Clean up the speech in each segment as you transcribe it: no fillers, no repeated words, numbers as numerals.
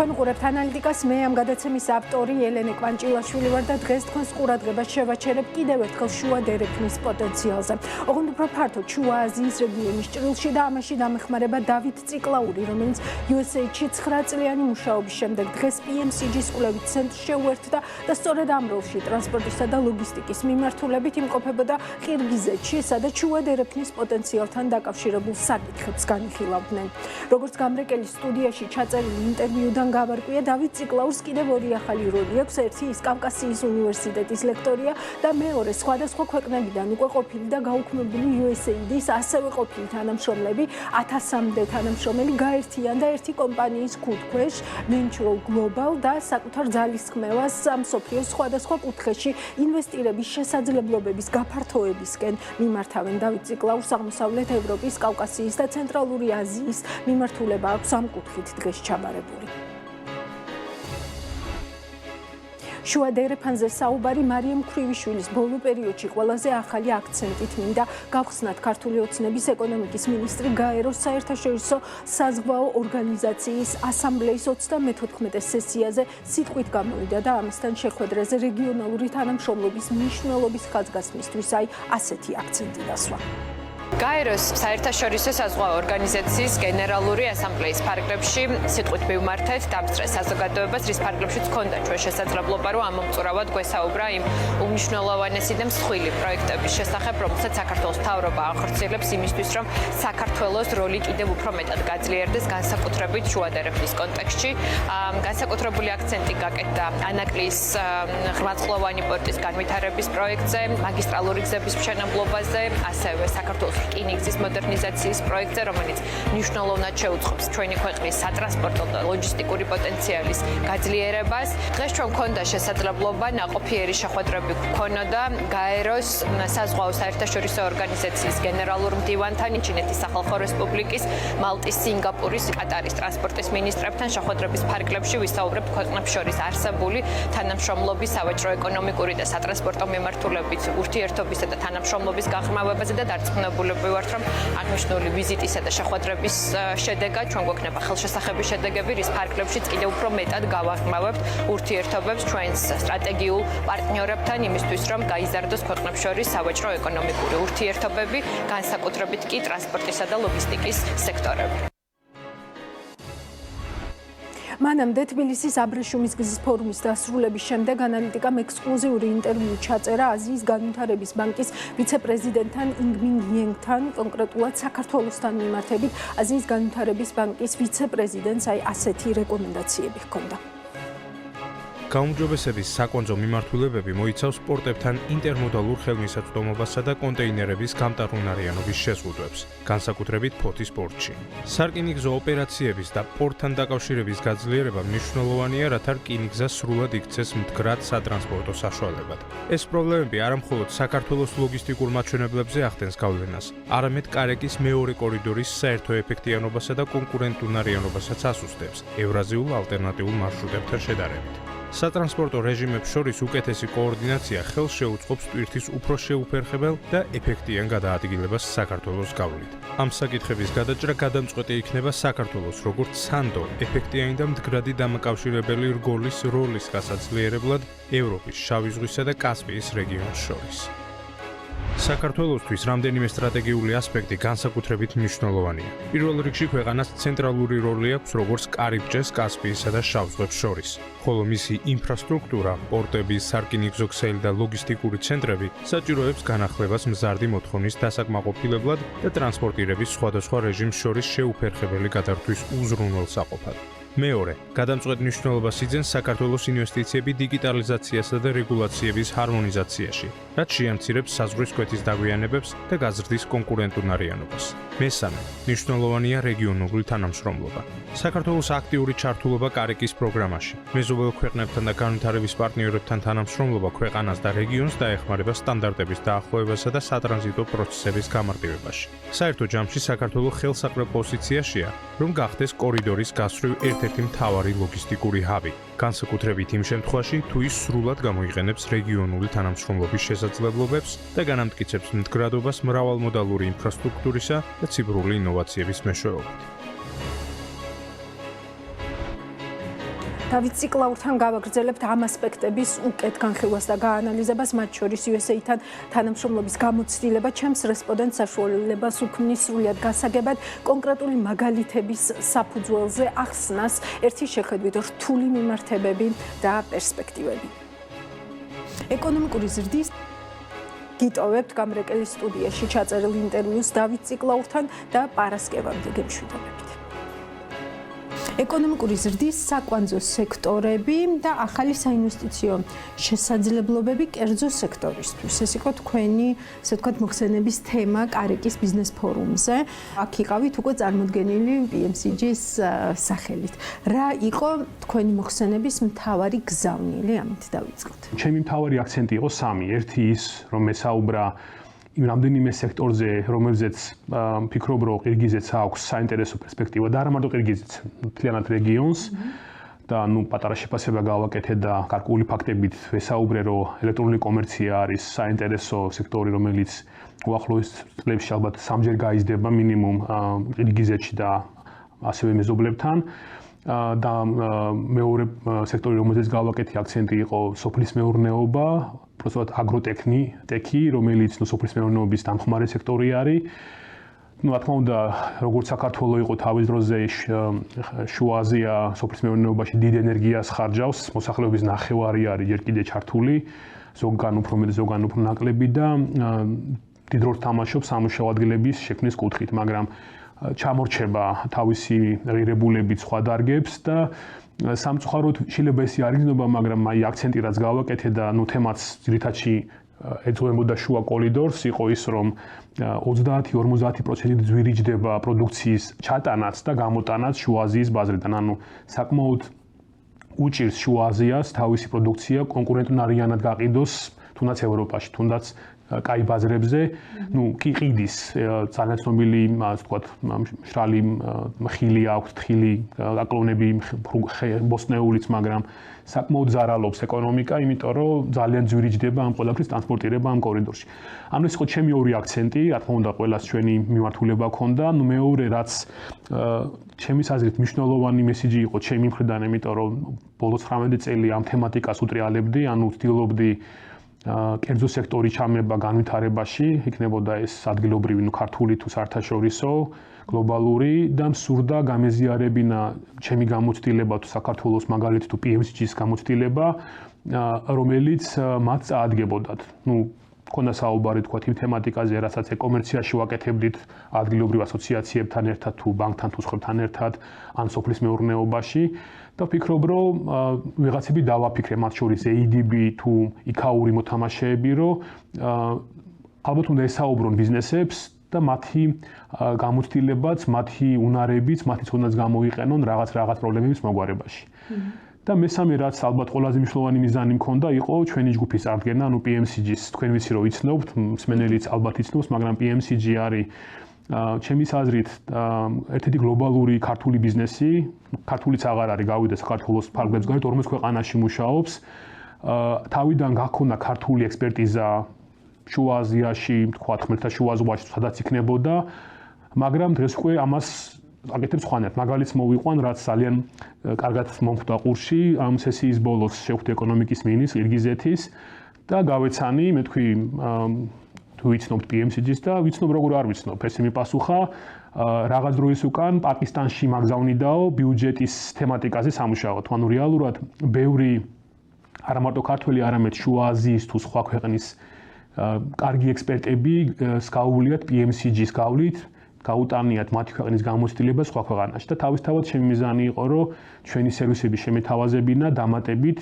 თქვენ უყურებთ ანალიტიკას, მე ამ გადაცემის ავტორი ელენე კვანჭილაშვილი ვარ და დღეს თქვენს ყურადღებას შევაჩერებ კიდევ ერთხელ შუა დერეფნის პოტენციალზე. ოღონდ უფრო ფართოდ შუა აზიის რეგიონის ჭრილში და ამაში დამეხმარება დავით ციკლაური, რომელიც USA-ში 9 წლიანი მუშაობის შემდეგ დღეს PMCG-ის კვლევით ცენტრს შეუერთდა და სწორედ ამ როლში ტრანსპორტისა და ლოგისტიკის მიმართულებით იმყოფებოდა ყირგიზეთში, სადაც შუა დერეფნის პოტენციალთან დაკავშირებულ საკითხებს განიხილავდნენ. როგორც გამრეკელი სტუდიაში ჩაწერილი ინტერვიუდან გავარკვია, დავით ციკლაურს კიდევ ორი ახალი როლი აქვს. ერთი ის კავკასიის უნივერსიტეტის ლექტორია და მეორე სხვადასხვა ქვეყნებიდან უკვე ყოფილი და გაუქმებული USAID-ის ასევე ყოფილი თანამშრომლები 1000-მდე თანამშრომელი გაერთიან და ერთი კომპანიის ქუდქვეშ Venture Global და საკუთარ ძალისხმევას მსოფლიოს სხვადასხვა კუთხეში ინვესტირების შესაძლებლობების გაფართოებისკენ მიმართავენ. დავით ციკლაურს აღმოსავლეთ ევროპის, კავკასიის და ცენტრალური აზიის მიმართულება აქვს ამ კუთხით დღეს ჩაბარებული. შუა დერეფანზე საუბარი მარიამ ქრივიშვილის ბოლო პერიოდში ყველაზე ახალი აქცენტით მინდა გავხსნათ ქართული ოცნების ეკონომიკის მინისტრი გაეროს საერთაშორისო საზღვაო ორგანიზაციის ასამბლეის 34 სესიაზე სიტყვით გამოვიდა და ამასთან შეხვედრაზე რეგიონალური თანამშრომლობის მნიშვნელობის ხაზგასმისთვის ასეთი აქცენტი დასვა. გაეროს საერთაშორისო საზღვაო ორგანიზაციის გენერალური ასამბლეის ფარგლებში სიტყვით მივმართეთ დამსწრე საზოგადოებას, რის ფარგლებშიც ჰქონდა ჩვენ შესაძლებლობა, რომ ამომწურავად გვესაუბრა იმ უმნიშვნელოვანესი და მსხვილი პროექტების შესახებ, რომელსაც საქართველოს მთავრობა ახორციელებს იმისთვის, რომ საქართველოს როლი კიდევ უფრო მეტად გაძლიერდეს, განსაკუთრებით შუა დერეფნის კონტექსტში. განსაკუთრებული აქცენტი გაკეთდა ანაკლიის ღვაწლოვანი პორტის განვითარების პროექტზე, მაგისტრალური გზების მშენებლობაზე, ასევე საქართველოს რკინიგზის მოდერნიზაციის პროექტზე, რომელიც მნიშვნელოვნად შეუწყობს ჩვენი ქვეყნის სატრანსპორტო და ლოჯისტიკური პოტენციალის გაძლიერებას. დღეს ჩვენ გვქონდა შესაძლებლობა ნაყოფიერი შეხვედრები გვქონოდა გაეროს საზღვაო საერთაშორისო ორგანიზაციის გენერალურ მდივანთან, ჩინეთის სახალხო რესპუბლიკის, მალტის, სინგაპურის, ყატარის ტრანსპორტის მინისტრებთან. შეხვედრების ფარგლებში ვისაუბრებთ ქვეყნებს შორის არსებული თანამშრომლობის, სავაჭრო ეკონომიკური და სატრანსპორტო მიმართულებით ურთიერთობისა და თანამშრომლობის გაღრმავებაზე და დარწმუნებული ვართ, რომ აღნიშნული ვიზიტისა და შეხვედრების შედეგად ჩვენ გვექნება ხელშესახების შედეგები, რის ფარგლებშიც კიდევ უფრო მეტად გავაღრმავებთ ურთიერთობებს ჩვენს სტრატეგიულ პარტნიორებთან იმისთვის, რომ გაიზარდოს ქვეყნებს შორის სავაჭრო ეკონომიკური ურთიერთობები, განსაკუთრებით კი ტრანსპორტისა და ლოგისტიკის სექტორები. მანამდე თბილისის აბრეშუმის გზის ფორუმის დასრულების შემდეგ ანალიტიკამ ექსკლუზიური ინტერვიუ ჩაწერა აზიის განვითარების ბანკის ვიცე-პრეზიდენტთან ინგმინ იენგთან, კონკრეტულად საქართველოსთან მიმართებით. აზიის განვითარების ბანკის ვიცე-პრეზიდენტს ასეთი რეკომენდაციები ჰქონდა. გაუმჯობესების საკონძო მიმართულებები მოიცავს პორტებთან ინტერმოდალურ ხელმისაწვდომობასა და კონტეინერების გამტარუნარიანობის შეზღუდვებს, განსაკუთრებით ფოთის პორტში. სარკინიგზო ოპერაციების და პორტთან დაკავშირების გაძლიერება მნიშვნელოვანია, რათა რკინიგზა სრულად იქცეს მდგრად სატრანსპორტო საშუალებად. ეს პრობლემები არამხოლოდ საქართველოს ლოგისტიკურ მაჩვენებლებზე ახდენს გავლენას, არამედ კარეკის მეორე კორიდორის საერთო ეფექტიანობასა და კონკურენტუნარიანობასაც ასუსტებს ევრაზიულ ალტერნატიულ მარშრუტებთან შედარებით. სატრანსპორტო რეჟიმებს შორის უკეთესი კოორდინაცია ხელს შეუწყობს ტვირთის უფრო შეუფერხებელ და ეფექტიან გადაადგილებას საქართველოს გავლით. ამ საკითხების გადაჭრა გადამწყვეტი იქნება საქართველოს როგორც სანდო, ეფექტიანი და მდგრადი დამაკავშირებელი რგოლის როლის გასაძლიერებლად ევროპის, შავი ზღვისა და კასპიის რეგიონს შორის. საქართველოსთვის რამდენიმე სტრატეგიული ასპექტი განსაკუთრებით მნიშვნელოვანია. პირველ რიგში ქვეყანას ცენტრალური როლი აქვს როგორც კარიბჭეს კასპიისა და შავ ზღვებს შორის, ხოლო მისი ინფრასტრუქტურა, პორტები, სარკინიგზო ქსელი და ლოგისტიკური ცენტრები საჭიროებს განახლებას მზარდი მოთხოვნის დასაკმაყოფილებლად და ტრანსპორტირების სხვადასხვა რეჟიმს შორის შეუფერხებელი გადართვის უზრუნველსაყოფად. მეორე, გადამწყვეტ მნიშვნელობას იძენს საქართველოს ინვესტიციები დიგიტალიზაციასა და რეგულაციების ჰარმონიზაციაში, რაც შეამცირებს საზღვრის კვეთის დაგვიანებებს და გაზრდის კონკურენტუნარიანობას. მესამე, მნიშვნელოვანია რეგიონული თანამშრომლობა. საქართველოს აქტიური ჩართულობა კარეკის პროგრამაში, მეზობელ ქვეყნებთან და განვითარების პარტნიორებთან თანამშრომლობა ქვეყანას და რეგიონს დაეხმარება სტანდარტების დაახლოებასა და სატრანზიტო პროცესების გამარტივებაში. საერთო ჯამში საქართველოს ხელსაყრელ პოზიციაშია, რომ გახდეს კორიდორის გასწვრივ ერთ-ერთი მთავარი ლოგისტიკური ჰაბი, განსაკუთრებით იმ შემთხვევაში, თუ ის სრულად გამოიყენებს რეგიონული თანამშრომლობის შესაძლებლობებს და განამტკიცებს მდგრადობას მრავალმოდალური ინფრასტრუქტურისა და ციფრული ინოვაციების მეშვეობით. დავით ციკლაურთან გავაგრძელებთ ამ ასპექტების უკეთ განხილვას და გაანალიზებას, მათ შორის USA-თან თანამშრომლობის გამოცდილება ჩემს რესპონდენტ საშუალებას უქმნის სრულად გასაგებად კონკრეტული მაგალითების საფუძველზე ახსნას ერთი შეხედვით რთული მიმართებები და პერსპექტივები. ეკონომიკური ზრდის გიტოვებთ გამრეკელის სტუდიაში ჩაწერილ ინტერვიუს დავით ციკლაურთან და პარასკევამდე გემშვიდობებით. ეკონომიკური ზრდის საკვანძო სექტორები და ახალი საინვესტიციო შესაძლებლობები კერძო სექტორისთვის. ეს იყო თქვენი, ასე ვთქვათ, მოხსენების თემა კარიკის ბიზნეს ფორუმზე. აქ იყავით უკვე წარმოდგენილი PMCG-ს სახელით. რა იყო თქვენი მოხსენების მთავარი გზავნილი? ამით დავიწყოთ. ჩემი მთავარი აქცენტი იყო სამი. ერთი ის, რომ მესაუბრა იმ რამდენიმე სექტორზე, რომელზეც ფიქრობ, რომ ყირგიზეთს აქვს საინტერესო პერსპექტივა და არა მარტო ყირგიზეთს, მთლიანად რეგიონს და პატარა შეფასება გავაკეთე და გარკვეული ფაქტებით ვესაუბრე, რომ ელექტრონული კომერცია არის საინტერესო სექტორი, რომელიც უახლოეს წლებში ალბათ სამჯერ გაიზრდება მინიმუმ ყირგიზეთში და ასევე მეზობლებთან. და მეორე სექტორი, რომელზეც გავაკეთე აქცენტი იყო სოფლის მეურნეობა, უბრალოდ აგროტექნიკი, რომელიც სოფლის მეურნეობის დამხმარე სექტორი არის. რა თქმა უნდა, როგორც საქართველო იყო თავის დროზე შუა აზია სოფლის მეურნეობაში დიდ ენერგიას ხარჯავს, მოსახლეობის ნახევარი არის ჯერ კიდევ ჩართული, ზოგან უფრო მეტი, ზოგან უფრო ნაკლები და დიდ როლს თამაშობს სამუშაო ადგილების შექმნის კუთხით, მაგრამ ჩამორჩება თავისი ღირებულებით სხვა დარგებს და სამწუხაროდ შეიძლება ესე არ იქნება, მაგრამ აი აქცენტი რაც გავაკეთე და თემაც ძირითადში ეძღვებოდა შუა კორიდორს, იყო ის, რომ 30-50% ძვირიჯდება პროდუქციის ჩატანაც და გამოტანაც შუა აზიის ბაზრიდან. ანუ საკმაოდ უჭირს შუა აზიას თავისი პროდუქცია კონკურენტუნარიანად გაყიდოს თუნდაც ევროპაში, თუნდაც კაი ბაზრებზე, კი ყიდის ძალიან ცნობილი, ასე ვთქვათ, მშრალი ხილი აქვს, თხილი აკლონები ბოსტნეულიც, მაგრამ საკმაოდ ზარალობს ეკონომიკა, იმიტომ რომ ძალიან ძვირიჯდება ამ ყველაფრის ტრანსპორტირება ამ კორიდორში. ანუ ეს იყო ჩემი ორი აქცენტი, რა თქმა უნდა, ყველას ჩვენი მიმართულება ჰქონდა. მეორე, რაც ჩემის აზრით მნიშვნელოვანი მესიჯი იყო ჩემი მხრიდან, იმიტომ რომ ბოლო 19 წელი ამ თემატიკას უტრიალებდი, ანუ ვცდილობდი კერძო სექტორი ჩამება განვითარებაში, იქნებოდა ეს ადგილობრივი, ქართული თუ საერთაშორისო, გლობალური და მსურდა გამეზიარებინა ჩემი გამოცდილება თუ საქართველოს მაგალითად თუ PMCG-ს გამოცდილება, რომელიც მათ წაადგებოდათ. მქონდა საუბარი თქვათ იმ თემატიკაზე, რასაც ეკომერციაში ვაკეთებდით ადგილობრივ ასოციაციებთან ერთად თუ ბანკთან თუ სხვებთან ერთად, ან სოფლის მეურნეობაში. და ვფიქრობ, რომ ვიღაცები დავაფიქრე, მათ შორის ADB თუ იქაური მოთამაშეები, რომ ალბათ უნდა ესაუბრონ ბიზნესებს და მათი გამოცდილებაც, მათი უნარებიც, მათი ცოდნაც გამოიყენონ რაღაც პრობლემების მოგვარებაში. და მესამე, რაც ალბათ ყველაზე მნიშვნელოვანი მიზანი მქონდა, იყო ჩვენი ჯგუფის წარდგენა, ანუ PMCG-ს. თქვენ ვიცი, რომ იცნობთ, მსმენელიც ალბათ იცნობს, მაგრამ PMCG არის ჩემის აზრით ერთ-ერთი გლობალური ქართული ბიზნესი, ქართულიც აღარ არის, გავიდა საქართველოს ფარგლებს გარეთ 40 ქვეყანაში მუშაობს. თავიდან გაქონდა ქართული ექსპერტიზა შუა აზიაში, თქვა ხმელთაშუა ზღვაში, სადაც იქნებოდა, მაგრამ დღეს უკვე ამას აკეთებს სხვანაირად. მაგალითს მოვიყვან, რაც ძალიან კარგად მომხვდა ყურში, ამ სესიის ბოლოს შევხვდი ეკონომიკის მინისტრს ყირგიზეთის და გავეცანი, მე თქვი თუ ვიცნობთ PMCG-ს და ვიცნობ როგორ არ ვიცნობ. ესე მიპასუხა, რაღაც დროის უკან პაკისტანში მაგზავნიდაო ბიუჯეტის თემატიკაზე სამუშაოდ. ანუ რეალურად ბევრი არა მარტო ქართველი, არამედ შუა აზიის თუ სხვა ქვეყნის კარგი ექსპერტები გაუვლიათ PMCG-ს გავლით, გაუტანიათ მათი ქვეყნის გამოცდილება სხვა ქვეყანაში და თავისთავად ჩემი მიზანი იყო, რომ ჩვენი სერვისები შემეთავაზებინა დამატებით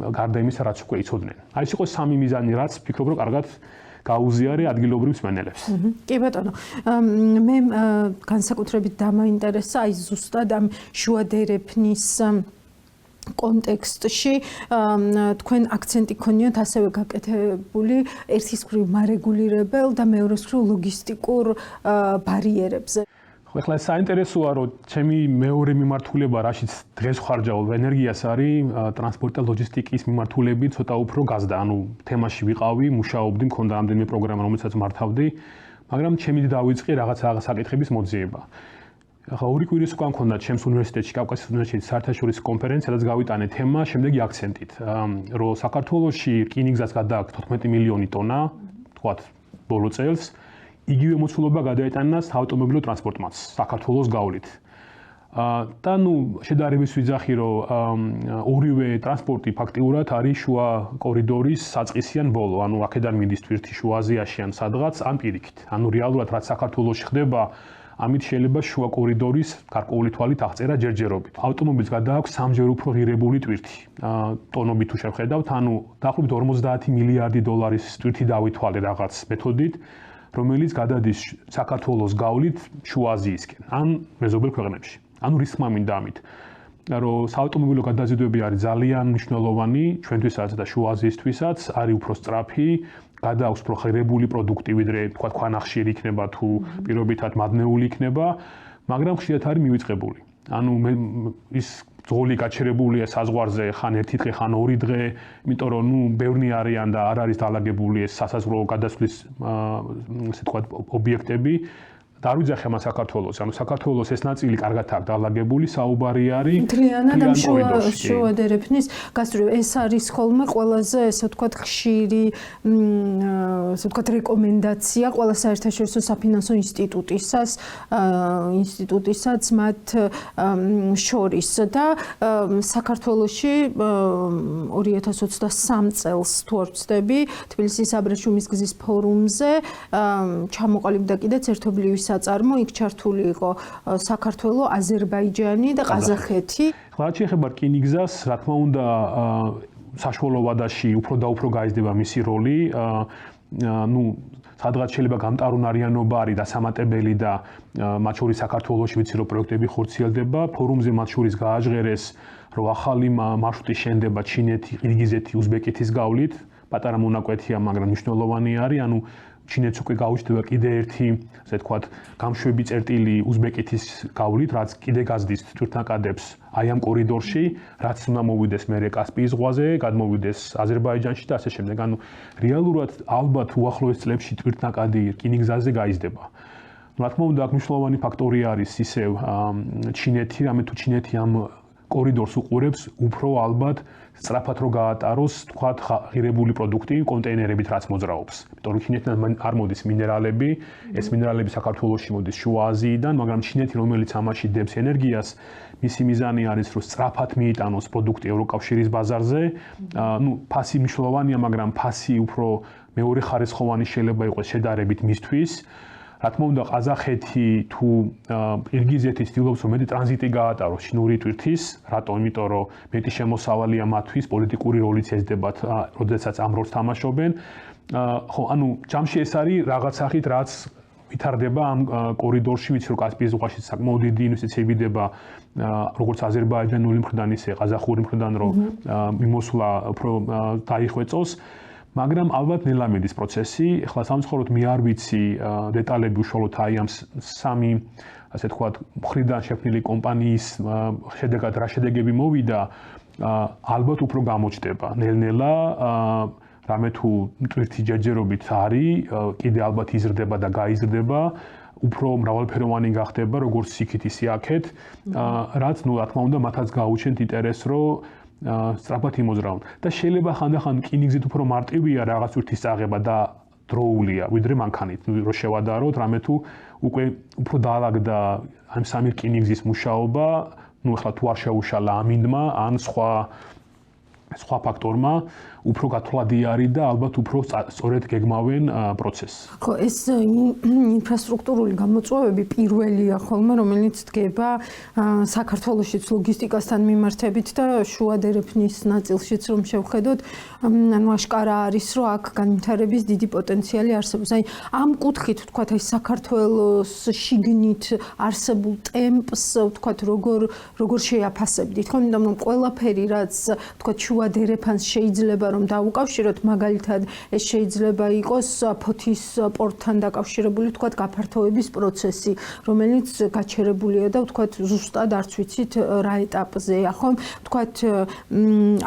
გარდა იმისა, რაც უკვე იცოდნენ. აი ეს იყო სამი მიზანი, რაც ვფიქრობ, რომ კარგად გაუზიარე ადგილობრივ მსმენელებს. კი ბატონო, მე განსაკუთრებით დამაინტერესა აი ზუსტად ამ შუადერეფნის კონტექსტში თქვენ აქცენტი ქონიოთ ასევე გაკეთებული ერთის მხრივ მარეგულირებელ და მეორეს მხრივ ლოგისტიკურ ბარიერებზე. ეხლა საინტერესოა, რომ ჩემი მეორე მიმართულება, რაშიც დღეს ხარჯავ ენერგიას არის ტრანსპორტ და ლოჯისტიკის მიმართულებით ცოტა უფრო გაზდა. ანუ თემაში ვიყავი, მუშაობდი, მქონდა რამდენიმე პროგრამა, რომელსაც მართავდი, მაგრამ ჩემი დავიწყე რაღაც საკითხების მოძიება. ახლა ორი კვირის უკან მქონდა ჩემს უნივერსიტეტში, კავკასიის უნივერსიტეტში საერთაშორისო კონფერენცია, სადაც გავიტანე თემა შემდეგი აქცენტით, რომ საქართველოში რკინიგზას გადააქვს 14 მილიონი ტონა, თქვათ, ბოლო წელს, იგივე მოცულობა გადაეტანას ავტომობილო ტრანსპორტმაც საქართველოს გავლით. და შედარების ვიძახი, რომ ორივე ტრანსპორტი ფაქტიურად არის შუა კორიდორის საწყისიან ბოლო, აქედან მიდის თვირთი შუა აზიაში ან სადღაც, ან პირიქით. რეალურად რაც საქართველოში ხდება, ამით შეიძლება შუა კორიდორის გარკვეული თვალით აღწერა ჯერჯერობით. ავტომობილს გადააქვს სამჯერ უფრო ღირებული ტვირთი. ტონობით თუ შევხედავთ, დაახლოებით 50 მილიარდი დოლარის ტვირთი დავითვალე რაღაც მეთოდით, რომელიც გადადის საქართველოს გავლით შუა აზიისკენ, ან მეზობელ ქვეყნებში. რისკმა მინდა ამით, რომ საავტომობილო გადაზიდვები არის ძალიან მნიშვნელოვანი ჩვენთვისაც და შუა აზიისთვისაც, არის უფრო სწრაფი, გადააქვს უფრო ღირებული პროდუქტი, ვიდრე თქვა ქვანახშირი იქნება თუ პირობითად მადნეული იქნება, მაგრამ ხშირად არის მივიწყებული. ის ძღოლი გაჩერებულია საზღვარზე ხან ერთი დღე, ხან ორი დღე, იმიტომ რომ ბევრნი არიან და არ არის დალაგებული ეს სასაზღვრო გადასვლის ესე თქვა ობიექტები. და არ ვიძახე მას საქართველოს, საქართველოს ეს ნაწილი კარგად აქვს დალაგებული, საუბარი არის მთლიანად ამ შუა დერეფნის გასწვრივ. ეს არის ხოლმე ყველაზე, ესე ვთქვათ, ხშირი, ესე ვთქვათ, რეკომენდაცია ყველა საერთაშორისო საფინანსო ინსტიტუტისაც მათ შორის და საქართველოში 2023 წელს თუ არ ვცდები, თბილისის აბრეშუმის გზის ფორუმზე ჩამოყალიბდა კიდეც ერთობლივი საწარმო, იქ ჩართული იყო საქართველო, აზერბაიჯანი და ყაზახეთი. რა შეიძლება რკინიგზას, რა თქმა უნდა, საშუალო ვადაში უფრო და უფრო გაიზრდება მისი როლი. სადღაც შეიძლება გამტარუნარიანობა არის დასამატებელი და მათ შორის საქართველოში ვიცი რომ პროექტები ხორციელდება. ფორუმზე მათ შორის გააჟღერეს, რომ ახალი მარშრუტი შენდება ჩინეთი, ყირგიზეთი, უზბეკეთის გავლით. პატარა მონაკვეთია, მაგრამ მნიშვნელოვანი არის, ჩინეთს უკვე გაუჩნდება კიდე ერთი, ასე ვთქვათ, გამშვები წერტილი უზბეკეთის გავლით, რაც კიდე გაზდის თვითნაკადებს აი ამ კორიდორში, რაც უნდა მოვიდეს მერე კასპიის ზღვაზე, გადმოვიდეს აზერბაიჯანში და ასე შემდეგ. რეალურად ალბათ უახლოეს წლებში თვითნაკადი რკინიგზაზე გაიზრდება. რა თქმა უნდა, აქ მნიშვნელოვანი ფაქტორი არის ისევ ჩინეთი, რამე თუ ჩინეთი ამ კორიდორს უყურებს, უფრო ალბათ სწრაფად რო გაატაროს, თქვათ, ღირებული პროდუქტი კონტეინერებით რაც მოძრაობს. იმიტომ რომ ჩინეთიდან არ მოდის მინერალები, ეს მინერალები საქართველოში მოდის შუა აზიიდან, მაგრამ ჩინეთი, რომელიც ამაში დებს ენერგიას, მისი მიზანი არის, რომ სწრაფად მიიტანოს პროდუქტი ევროკავშირის ბაზარზე. ფასი მნიშვნელოვანია, მაგრამ ფასი უფრო მეორე ხარისხოვანი შეიძლება იყოს შედარებით მისთვის. რა თქმა უნდა, ყაზახეთი თუ ყირგიზეთი ცდილობს, რომ მეტი ტრანზიტი გაატაროს ჩინური ტვირთის, რატომ? იმიტომ რომ მეტი შემოსავალია მათთვის, პოლიტიკური როლიც ეძებათ, როდესაც ამ როლს თამაშობენ. ხო, ჯამში ეს არის რაღაც სახით, რაც ვითარდება ამ კორიდორში, ვიცი რომ კასპიის ზღვაში საკმაოდ დიდი ინვესტიციები დება, როგორც აზერბაიჯანული მხრიდან, ისე ყაზახური მხრიდან, რომ მიმოსვლა უფრო დაიხვეწოს. მაგრამ ალბათ ნელა მიდის პროცესი. ახლა სამწუხაროდ მე არ ვიცი დეტალები უშუალოდ აი ამ სამი, ასე ვთქვათ, მხრიდან შექმნილი კომპანიის შედეგად რა შედეგები მოვიდა, ალბათ უფრო გამოჩნდება. ნელ-ნელა რამე თუ ტვირთი ჯერჯერობით არის, კიდე ალბათ იზრდება და გაიზრდება, უფრო მრავალფეროვანი გახდება, როგორც იქით ისე აქეთ, რაც რა თქმა უნდა მათაც გაუჩენთ ინტერესს, რომ სწრაფად იმოძრავენ და შეიძლება ხანდახან რკინიგზით უფრო მარტივია რაღაც ურთის წაღება და დროულია, ვიდრე მანქანით, რომ შევადაროთ, რამე თუ უკვე უფრო დაალაგდა ამ სამი რკინიგზის მუშაობა, ახლა თუ არ შეუშალა ამინდმა ან სხვა ფაქტორმა, უფრო გათვლადი არის და ალბათ უფრო სწორედ გეგმავენ პროცესს. ხო, ეს ინფრასტრუქტურული გამოწვევები პირველია ხოლმე, რომელიც დგება საქართველოშიც ლოგისტიკასთან მიმართებით და შუა დერეფნის ნაწილშიც რომ შევხედოთ, აშკარა არის, რომ აქ განვითარების დიდი პოტენციალი არსებობს. ამ კუთხით, ვთქვათ, საქართველოს შიგნით არსებულ ტემპს, ვთქვათ, როგორ შეაფასებდით, ხო? იმიტომ რომ ყველაფერი, რაც, ვთქვათ, შუა შუა დერეფანს შეიძლება რომ დაუკავშიროთ, მაგალითად ეს შეიძლება იყოს ფოთის პორტთან დაკავშირებული თქვათ გაფართოების პროცესი, რომელიც გაჩერებულია და თქვათ ზუსტად არც ვიცით რა ეტაპზეა, ხომ? თქვათ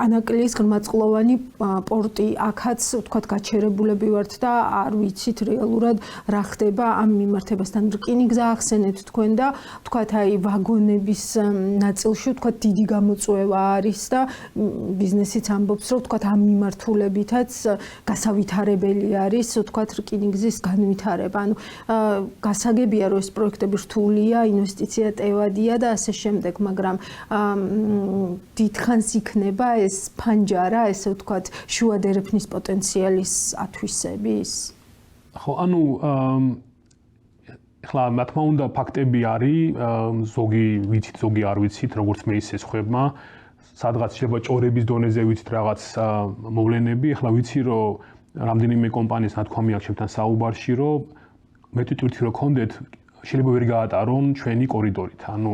ანაკლიის ღრმაწყლოვანი პორტი, აქაც თქვათ გაჩერებულები ვართ და არ ვიცით რეალურად რა ხდება ამ მიმართებასთან. რკინიგზა ახსენეთ თქვენ და თქვათ აი ვაგონების ნაწილში თქვათ დიდი გამოწვევა არის და ბიზნესიც ამბობს რომ თქვათ ამ მიმართულებითაც გასავითარებელი არის თქვათ რკინიგზის განვითარება. ანუ გასაგებია რომ ეს პროექტები რთულია, ინვესტიცია ტევადია და ასე შემდეგ, მაგრამ დიდხანს იქნება ეს ფანჯარა, ესე ვთქვათ, შუა დერეფნის პოტენციალის ათვისების. ხო, ანუ ახლა რა თქმა უნდა ფაქტები არის, ზოგი ვიცით, ზოგი არ ვიცით, როგორც მე ისე ხებმა, სადღაც შეიძლება ჭორების დონეზე ვიცით რაღაც მოვლენები, ახლა ვიცი რომ რამდენიმე კომპანიის ნათქვამი აქვს ჩემთან საუბარში, რომ მეტი ტვირთი რო გქონდეთ, შეიძლება ვერ გაატარონ ჩვენი კორიდორით. ანუ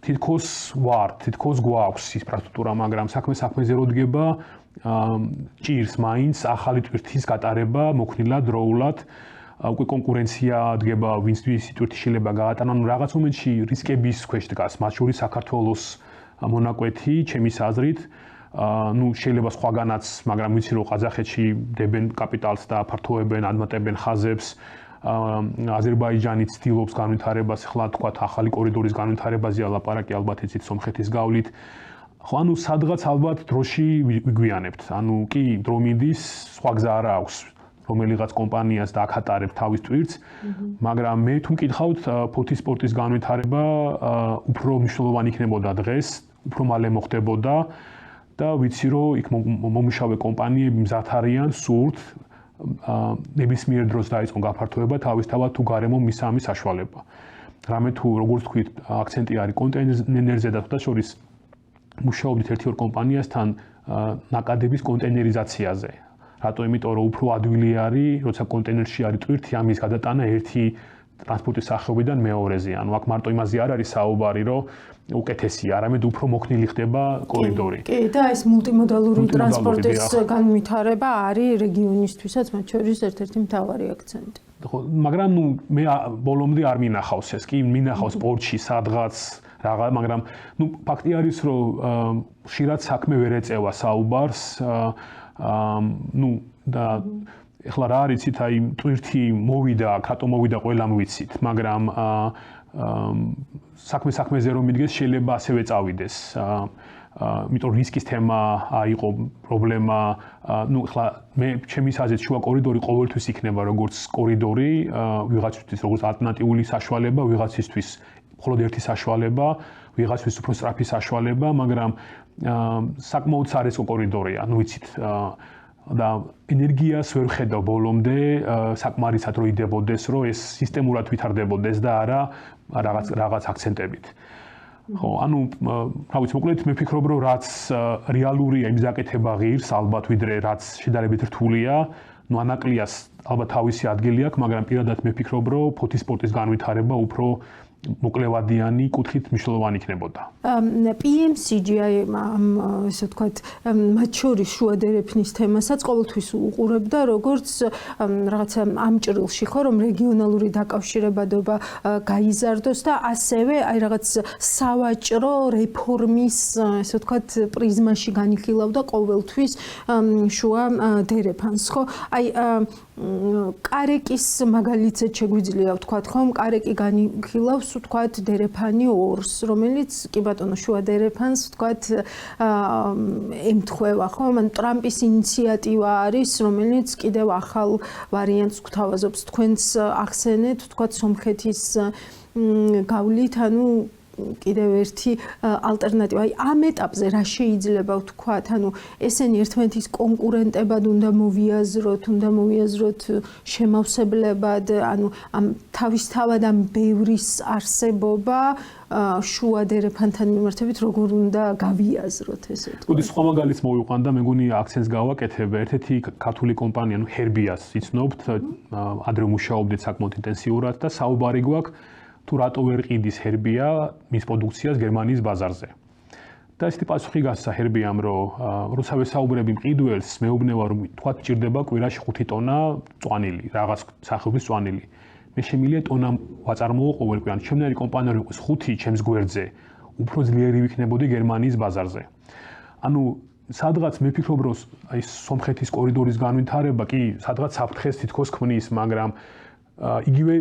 თითქოს გვაქვს ინფრასტრუქტურა, მაგრამ საქმეზე რო დგება, ჭირს მაინც ახალი ტვირთის გატარება, მოქნილად, დროულად. უკვე კონკურენცია დგება, ვინც ტვირთი შეიძლება გაატარონ, ანუ რაღაც მომენტში რისკების ქვეშ დგას, მათ შორის საქართველოს მონაკვეთი, ჩემის აზრით, ну შეიძლება სხვაგანაც, მაგრამ ვიცი რომ ყაზახეთში დებენ კაპიტალს და აფართოებენ, ადმატებენ ხაზებს. აზერბაიჯანი ცდილობს განვითარებას, ახლა თქვათ ახალი კორიდორის განვითარებაზე ლაპარაკი ალბათ იცით სომხეთის გავლით. ხო, ანუ სადღაც ალბათ დროში ვიგვიანებთ. ანუ კი დრო მიდის, სხვა გზა არ აქვს, რომელიღაც კომპანიას დააკატარებ თავის ტვირთს, მაგრამ მე თუ მკითხავთ ფოთის სპორტის განვითარება უფრო მნიშვნელოვანი იქნებოდა დღეს, უფრო მალე მოხდებოდა და ვიცი რომ იქ მომუშავე კომპანიები მზად არიან სურთ ნებისმიერ დროს დაიწყო გაფართოება თავისთავად თუ გარემო მისამის საშუალება. რამე თუ როგორც თქვით, აქცენტი არის კონტეინერზე და თუთა შორის მუშაობდით ერთ-ორ კომპანიასთან ნაკადების კონტეინერიზაციაზე. რატო? იმიტომ რომ უფრო ადვილი არის, როცა კონტეინერში არის ტვირთი, ამის გადატანა ერთი ტრანსპორტის სახეობიდან მეორეზე. ანუ აქ მარტო იმაზე არ არის საუბარი, რომ უკეთესია, არამედ უფრო მოქნილი ხდება კორიდორი. კი, და ეს მულტიმოდალური ტრანსპორტის განვითარება არის რეგიონისთვისაც მათ შორის ერთ-ერთი მთავარი აქცენტი. ხო, მაგრამ ნუ მე ბოლომდე არ მინახავს ეს, კი, მინახავს პორტში სადღაც რაღა, მაგრამ ნუ ფაქტი არის, რომ ხშირად საქმე ვერ ეწევა საუბარს, ну და ეხლა რა არის იცით, აი ტვირთი მოვიდა, რატო მოვიდა ყველამ ვიცით, მაგრამ საქმეზე რომ მიდგეს შეიძლება ასევე წავიდეს. იმიტომ რისკის თემა იყო პრობლემა, ну ეხლა მე ჩემის აზრით შუა კორიდორი ყოველთვის იქნება როგორც კორიდორი, ვიღაცისთვის როგორც ალტერნატიული საშუალება, ვიღაცისთვის მხოლოდ ერთი საშუალება, ვიღაცთვის უფრო სწრაფი საშუალება, მაგრამ საკმაოდ სარისკო კორიდორია, ну ვიცით და ენერგიას ვერ ხედავ ბოლომდე საკმარისად რო იდებოდეს, რომ ეს სისტემურად ვითარდებოდეს და არა რაღაც აქცენტებით. ხო, ანუ რა ვიცი, მოკლედ მე ვფიქრობ, რომ რაც რეალურია იმის გაკეთება ღირს, ალბათ ვიდრე რაც შედარებით რთულია, ну ანაკლიას ალბათ თავისი ადგილი აქვს, მაგრამ პირადად მე ვფიქრობ, რომ ფოთის სპორტის განვითარება უფრო მოკლევადიანი კუთხით მნიშვნელოვანი იქნებოდა. PMCG ესე ვთქვათ, მათ შორის შუა დერეფნის თემასაც ყოველთვის უყურებდა, როგორც რაღაცა ამ ჭრილში ხო, რომ რეგიონალური დაკავშირებადობა გაიზარდოს და ასევე აი რაღაც სავაჭრო რეფორმის, ესე ვთქვათ, პრიზმაში განიხილავდა ყოველთვის შუა დერეფანს, ხო? აი კარეკის მაგალითად შეგვიძლია ვთქვათ, ხომ, კარეკი განიხილავს ვთქვათ დერეფანი 2-ს, რომელიც კი ბატონო შუა დერეფანს ვთქვათ ემთხვევა, ხო? მან ტრამპის ინიციატივა არის, რომელიც კიდევ ახალ ვარიანტს გვთავაზობს. თქვენს ახსენეთ, ვთქვათ სომხეთის გავლით, ანუ კიდევ ერთი ალტერნატივა. აი ამ ეტაპზე რა შეიძლება ვთქვათ? ანუ ესენი ერთმანეთის კონკურენტებად უნდა მოვიაზროთ შემავსებლებად, ანუ ამ თავისთავად ამ ბევრის არსებობა შუა დერეფანთან მიმართებით როგორ უნდა გავიაზროთ ესე ვთქვათ. უდის სხვა მაგალითს მოვიყვან და მე მგონი აქცენტს გავაკეთებ. ერთ-ერთი ქართული კომპანია, ანუ ჰერბიას იცნობთ, ადრე მუშაობდით საკმაოდ ინტენსიურად და საუბარი გვაქვს თუ რატო ვერ ყიდის ჰერბია მის პროდუქციას გერმანიის ბაზარზე. და ესეთი პასუხი გასახერბია, რომ როცა ვესაუბრები მყიდველს, მეუბნება რომ თქვა ჭირდება კვირაში 5 ტონა წვანილი, რაღაც სახეობის წვანილი. მე შემიძლია ტონა ვაწარმოო ყოველ კვირაში. ჩემნაირი კომპანია იყოს 5 ჩემს გვერდზე, უფრო ძლიერი ვიქნებოდი გერმანიის ბაზარზე. ანუ სადღაც მე ვფიქრობ, რომ აი სომხეთის კორიდორის განვითარება კი სადღაც საფრთხეს თითქოს ქმნის, მაგრამ იგივე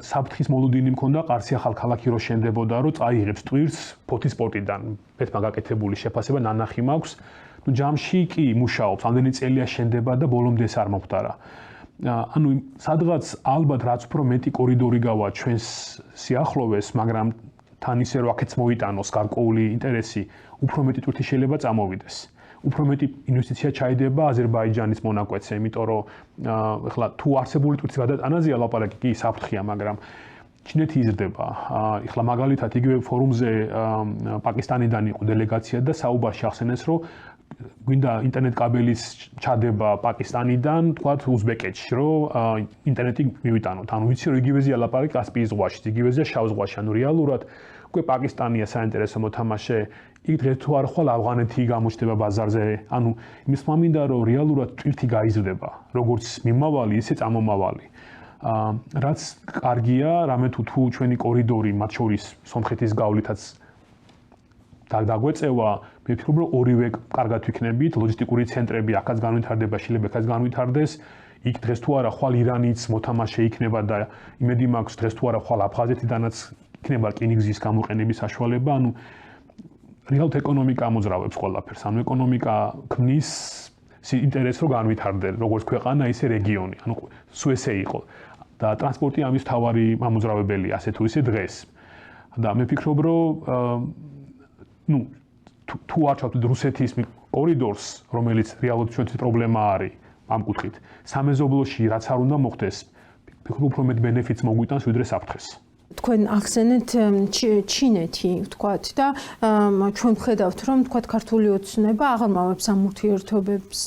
საფრთხის მოლოდინი მქონდა ყარსი ახალქალაქი რო შენდებოდა, რომ წაიღებს ტვირს ფოთის პორტიდან. მეთმა გაკეთებული შეფასება ნანახი მაქვს. ნუ ჯამში კი მუშაობს, ამდენი წელია შენდება და ბოლომდე ეს არ მომხდარა. ანუ სადღაც ალბათ რაც უფრო მეტი კორიდორი გავა ჩვენს სიახლოვეს, მაგრამ თან ისე რომ აქაც მოიტანოს გარკვეული ინტერესი, უფრო მეტი ტვირთი შეიძლება წამოვიდეს. უფრო მეტი ინვესტიცია ჩაიდება აზერბაიჯანის მონაკვეთზე, იმიტომ რომ ეხლა თუ არსებული ტვირთის გადატანაზეა ლაპარაკი, კი საფრთხეა, მაგრამ ჩინეთი იზრდება. ეხლა მაგალითად იგივე ფორუმზე პაკისტანიდან იყო დელეგაცია და საუბარში ახსენეს, რომ გვინდა ინტერნეტ კაბელის ჩადება პაკისტანიდან, თქვათ უზბეკეთში, რომ ინტერნეტი მივიტანოთ. ანუ ვიცი რომ იგივეზეა ლაპარაკი კასპიის ზღვაში, იგივეზეა შავ ზღვაში, ანუ რეალურად უკვე პაკისტანია საინტერესო მოთამაშე. იქ დღეს თუ არ ხვალ ავღანეთი გამოჩნდება ბაზარზე, ანუ იმის მამინდა რომ რეალურად ტვირთი გაიზრდება, როგორც მიმავალი, ისე წამომავალი. რაც კარგია, რამე თუ ჩვენი კორიდორი, მათ შორის სომხეთის გავლითაც დაგვეწევა, მე ვფიქრობ, რომ ორივე კარგად ვიქნებით, ლოჯისტიკური ცენტრები აქაც განვითარდება, შეიძლება აქაც განვითარდეს. იქ დღეს თუ არა ხვალ ირანიც მოთამაშე იქნება და იმედი მაქვს დღეს თუ არა ხვალ აფხაზეთიდანაც იქნება რკინიგზის გამოყენების საშუალება, ანუ რეალურად ეკონომიკა ამოძრავებს ყველაფერს. ანუ ეკონომიკა ქმნის ინტერესს რომ განვითარდეს, როგორც ქვეყანა, ისე რეგიონი. ანუ სულ ესე იყო. და ტრანსპორტი ამის მთავარი ამოძრავებელია, ასე თუ ისე დღეს. და მე ვფიქრობ, რომ ნუ თუ არ ჩავთვლით რუსეთის კორიდორს, რომელიც რეალურად ჩვენთვის პრობლემა არის ამ კუთხით, სამეზობლოში რაც არ უნდა მოხდეს, ვფიქრობ, უფრო მეტ ბენეფიტს მოგვიტანს, ვიდრე საფრთხეს. თქვენ ახსენეთ ჩინეთი, ვთქვათ და ჩვენ ვხედავთ, რომ ვთქვათ ქართული ოცნება აღარ ამ ურთიერთობებს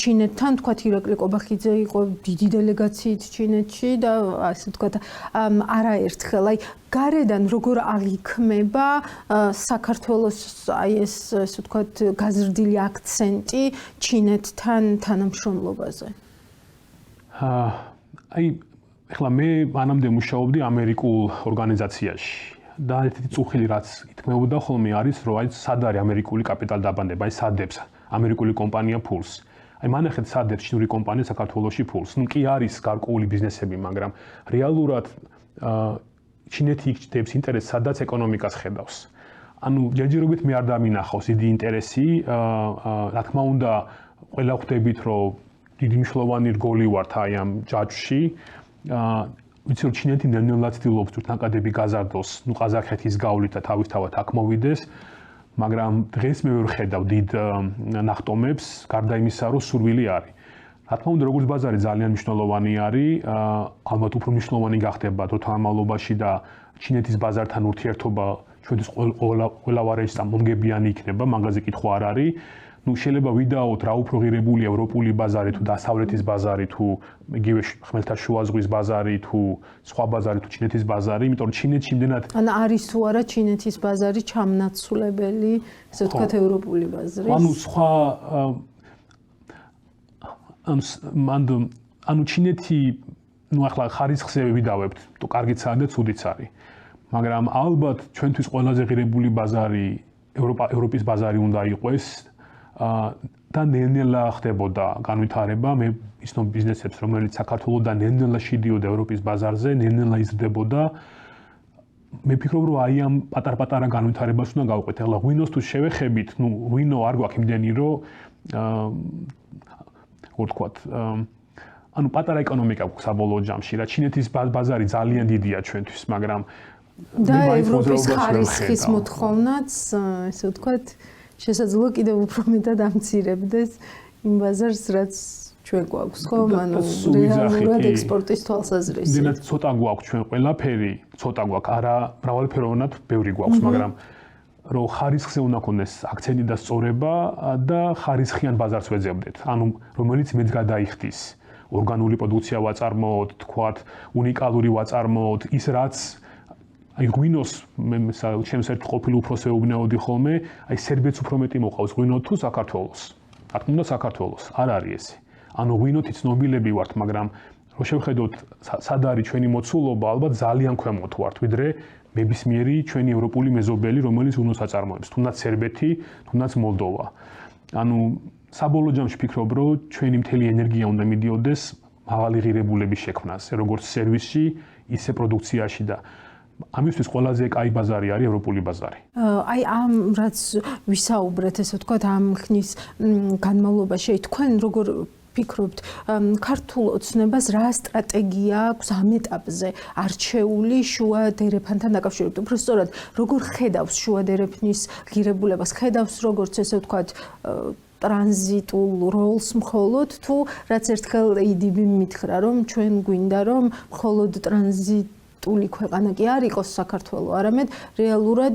ჩინეთთან, ვთქვათ ირაკლი ყობახიძე იყო დიდი დელეგაციით ჩინეთში და ასე ვთქვათ არაერთხელ, აი გარედან როგორ აღიქმება საქართველოს აი ეს ასე ვთქვათ გაზრდილი აქცენტი ჩინეთთან თანამშრომლობაზე? აი ეხლა მე მანამდე მუშაობდი ამერიკულ ორგანიზაციაში და ერთ-ერთი წუხილი რაც ითქმებოდა ხოლმე არის რომ აი სად არის ამერიკული კაპიტალდაბანდება, აი სადებს ამერიკული კომპანია ფულს. აი მანახეთ სადებს ჩინური კომპანია საქართველოში ფულს. ნუ კი არის გარკვეული ბიზნესები, მაგრამ რეალურად ჩინეთი იქ ინტერესს სადაც ეკონომიკას ხედავს. ანუ ჯერჯერობით მე არ დამინახავს დიდი ინტერესი, რა თქმა უნდა, ყველა ხვდებით რომ დიდი მნიშვნელოვანი რგოლი ვართ აი ამ ჯაჭვში. ვიცი რომ ჩინეთი ნელ-ნელა ცდილობს თურქნაკადები გაზარდოს, ნუ ყაზახეთის გავლით და თავისთავად აქ მოვიდეს, მაგრამ დღეს მე ვერ ხედავ დიდ ნახტომებს, გარდა იმისა, რომ სურვილი არის. რა თქმა უნდა, როგორც ბაზარი ძალიან მნიშვნელოვანი არის, ალბათ უფრო მნიშვნელოვანი გახდება დროთა განმავლობაში და ჩინეთის ბაზართან ურთიერთობა ჩვენთვის ყველა ვარენჭს მომგებიანი იქნება, მაგაზე კითხვა არ არის. ნუ შეიძლება ვიდაოთ რა უფრო ღირებული ევროპული ბაზარი თუ დასავლეთის ბაზარი თუ იგივე ხმელთაშუა ზღვის ბაზარი თუ სხვა ბაზარი თუ ჩინეთის ბაზარი, იმიტომ რომ ჩინეთში იმდენად ან არის თუ არა ჩინეთის ბაზარი ჩამნაცვლებელი, ასე ვთქვათ ევროპული ბაზრის? ანუ სხვა ანუ ჩინეთი ნუ ახლა ხარისხზე ვიდავებთ, თუ კარგიც არის და ცუდიც არის. მაგრამ ალბათ ჩვენთვის ყველაზე ღირებული ბაზარი ევროპის ბაზარი უნდა იყოს. და ნელ-ნელა ხდებოდა განვითარება, მე ისნო ბიზნესებს, რომელიც საქართველოსთან ნელ-ნელა შედიოდა ევროპის ბაზარზე, ნელ-ნელა იზრდებოდა. მე ვფიქრობ, რომ აი ამ პატარ-პატარა განვითარებას უნდა გავყვეთ. ახლა ღვინოს თუ შევეხებით, ნუ ღვინო არ გვაქვს იმდენი, რომ როგორ ვთქვათ, ანუ პატარა ეკონომიკა გვაქვს საბოლოო ჯამში, რა ჩინეთის ბაზარი ძალიან დიდია ჩვენთვის, მაგრამ და ევროპის ხარისხის მოთხოვნაც, ესე ვთქვათ, შესაძლოა კიდევ უფრო მეტად ამცირებდეს იმ ბაზარს, რაც ჩვენ გვაქვს, ხო? ანუ რეალურად ექსპორტის თვალსაზრისით. იმდენად ცოტა გვაქვს ჩვენ ყველაფერი, ცოტა გვაქვს, არა მრავალფეროვნად ბევრი გვაქვს, მაგრამ რომ ხარისხზე უნდა ქონდეს აქცენტი და სწორება და ხარისხიან ბაზარს ვეძებდეთ. ანუ რომელიც მეც გადაიხდის. ორგანული პროდუქცია ვაწარმოოთ, თქვათ, უნიკალური ვაწარმოოთ, ის რაც აი ღვინოს ჩემს ერთ ყოფილ უფროს ეუბნეოდი ხოლმე, აი სერბეთს უფრო მეტი მოყავს ღვინო თუ საქართველოს. რა თქმა უნდა საქართველოს, არ არის ესე. ანუ ღვინოთი ცნობილები ვართ, მაგრამ რო შევხედოთ სად არის ჩვენი მოცულობა, ალბათ ძალიან ქვემოთ ვართ, ვიდრე ნებისმიერი ჩვენი ევროპული მეზობელი, რომელიც ღვინოს აწარმოებს, თუნდაც სერბეთი, თუნდაც მოლდოვა. ანუ საბოლოო ჯამში ვფიქრობ, რომ ჩვენი მთელი ენერგია უნდა მიდიოდეს მაღალი ღირებულების შექმნაზე, როგორც სერვისში, ისე პროდუქციაში და ამისთვის ყველაზე კაი ბაზარი არის ევროპული ბაზარი. აი ამ რაც ვისაუბრეთ, ესე ვთქვათ, ამ ხნის განმავლობაში თქვენ როგორ ფიქრობთ, ქართულ ოცნებას რა სტრატეგია აქვს ამ ეტაპზე არჩეული შუა დერეფანთან დაკავშირებით? უფრო სწორად, როგორ ხედავს შუა დერეფნის ღირებულებას? ხედავს როგორც ესე ვთქვათ ტრანზიტულ როლს მხოლოდ თუ რაც ერთხელ EDB მითხრა, რომ ჩვენ გვინდა რომ მხოლოდ ტრანზიტული ქვეყანა კი არ იყოს საქართველო, არამედ რეალურად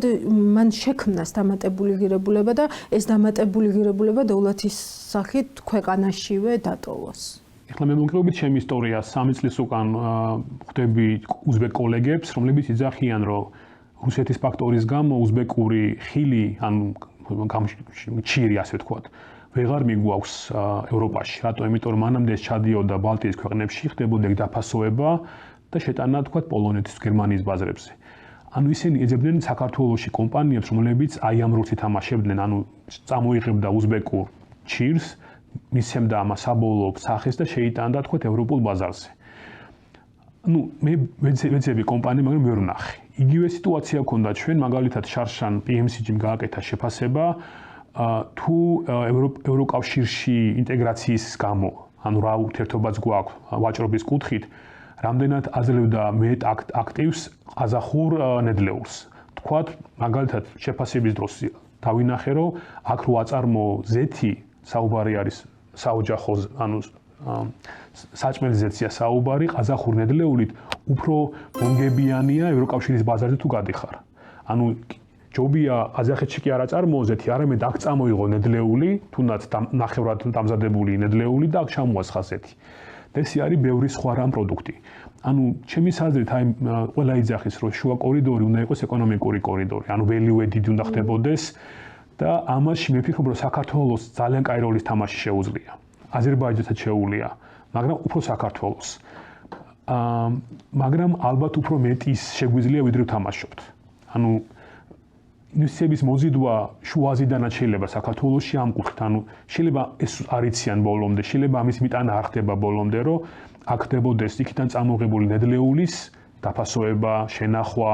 მან შექმნას დამატებული ღირებულება და ეს დამატებული ღირებულება დოვლათის სახით ქვეყანაშივე დატოვოს. ეხლა მე მოგწევით ჩემი ისტორია 3 წლის უკან ხვდები უზბეკ კოლეგებს, რომლებიც იძახიან, რომ რუსეთის ფაქტორის გამო უზბეკური ხილი, ანუ ჩირი ასე ვთქვათ, ვეღარ მიგვაქვს ევროპაში. რატო? იმიტომ რომ მანამდე ჩადიოდა ბალტიის ქვეყნებში, ხდებოდა დაფასოება და შეტანა თქვათ პოლონეთის, გერმანიის ბაზრებზე. ანუ ისინი ეძებდნენ საქართველოში კომპანიებს, რომლებიც აი ამ როლს ითამაშებდნენ, ანუ წამოიღებდა უზბეკურ ჩირს, მისცემდა ამას საბოლოო სახეს და შეიტანდა თქვათ ევროპულ ბაზარზე. ანუ მე ვეძები კომპანია, მაგრამ ვერ ვნახე. იგივე სიტუაცია ჰქონდა ჩვენ, მაგალითად შარშან PMCG-მ გააკეთა შეფასება თუ ევროკავშირში ინტეგრაციის გამო, ანუ რა ურთიერთობაც გვაქვს ვაჭრობის კუთხით, რამდენად აძლევდა მეტ აქტივს ყაზახურ ნედლეულს. თქვათ, მაგალითად შეფასების დროს დავინახე, რომ აქ რო აწარმო ზეთი, საუბარი არის საოჯახო, ანუ საჭმელი ზეთია საუბარი, ყაზახურ ნედლეულით უფრო მომგებიანია ევროკავშირის ბაზარზე თუ გადიხარ. ანუ ჯობია ყაზახეთში კი არ აწარმოო ზეთი, არამედ აქ წამოიღო ნედლეული, თუნდაც ნახევრად დამზადებული ნედლეული და აქ ჩამოასხა ზეთი. და ეს არის ბევრი სხვა რამ პროდუქტი. ანუ ჩემი აზრით, აი ყველა იძახის, რომ შუა კორიდორი უნდა იყოს ეკონომიკური კორიდორი, ანუ value added უნდა ხდებოდეს და ამაში მე ვფიქრობ, რომ საქართველოს ძალიან კაი როლის თამაში შეუძლია. აზერბაიჯანსაც შეუძლია, მაგრამ უფრო საქართველოს. მაგრამ ალბათ უფრო მეტის შეგვიძლია ვიდრე ვთამაშობთ. ანუ ინვესტიციების მოზიდვა შუა აზიიდანაც შეიძლება საქართველოში ამ კუთხით, ანუ შეიძლება ეს არ იციან ბოლომდე, შეიძლება ამის მიტანა არ ხდება ბოლომდე, რომ აქ ხდებოდეს იქიდან წამოღებული ნედლეულის დაფასოება, შენახვა,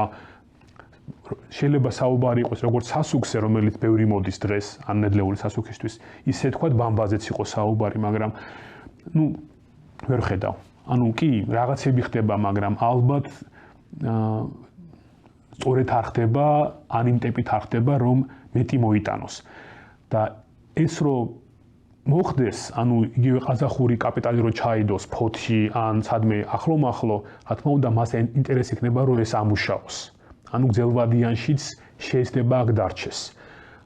შეიძლება საუბარი იყოს როგორც სასუქზე, რომელიც ბევრი მოდის დღეს, ან ნედლეული სასუქისთვის, ისე თქვათ ბამბაზეც იყოს საუბარი, მაგრამ ნუ ვერ ხედავ. ანუ კი, რაღაცები ხდება, მაგრამ ალბათ სწორედ არ ხდება, ან იმ ტემპით არ ხდება, რომ მეტი მოიტანოს. და ეს რომ მოხდეს, ანუ იგივე ყაზახური კაპიტალი რო ჩაიდოს ფოთში, ან სადმე ახლო-მახლო, რა თქმა უნდა, მას ინტერესი იქნება, რომ ეს ამუშაოს. ანუ გრძელვადიანშიც შეიძლება აქ დარჩეს.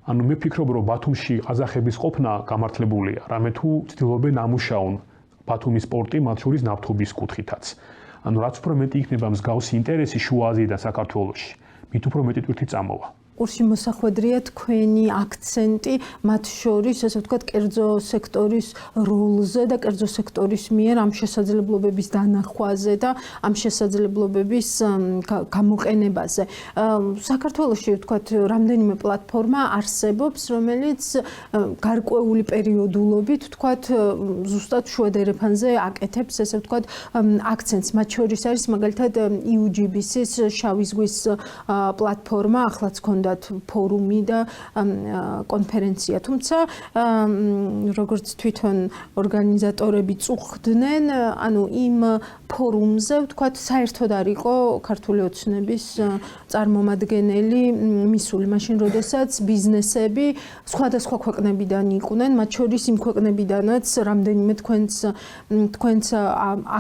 ანუ მე ვფიქრობ, რომ ბათუმში ყაზახების ყოფნა გამართლებულია, რამე თუ ცდილობენ ამუშაონ ბათუმის პორტი, მათ შორის ნავთობის კუთხითაც. ანუ რაც უფრო მეტი იქნება მსგავსი ინტერესი შუა აზიიდან საქართველოში, მით უფრო მეტი ტვირთი წამოვა. კურსში მოსახვედრია თქვენი აქცენტი მათ შორის, ასე ვთქვათ, კერძო სექტორის როლზე და კერძო სექტორის მიერ ამ შესაძლებლობების დანახვაზე და ამ შესაძლებლობების გამოყენებაზე. საქართველოში, ვთქვათ, რამდენიმე პლატფორმა არსებობს, რომელიც გარკვეული პერიოდულობით, ვთქვათ, ზუსტად შუა დერეფანზე აკეთებს, ასე ვთქვათ, აქცენტს. მათ შორის არის მაგალითად EUGBC-ის შავი ზღვის პლატფორმა, ახლაც ფორუმი და კონფერენცია, თუმცა როგორც თვითონ ორგანიზატორები წუხდნენ, ანუ იმ ფორუმზე, ვთქვათ, საერთოდ არ იყო ქართული ოცნების წარმომადგენელი მისული, მაშინ როდესაც ბიზნესები სხვადასხვა ქვეყნებიდან იყვნენ, მათ შორის იმ ქვეყნებიდანაც რამდენიმე თქვენც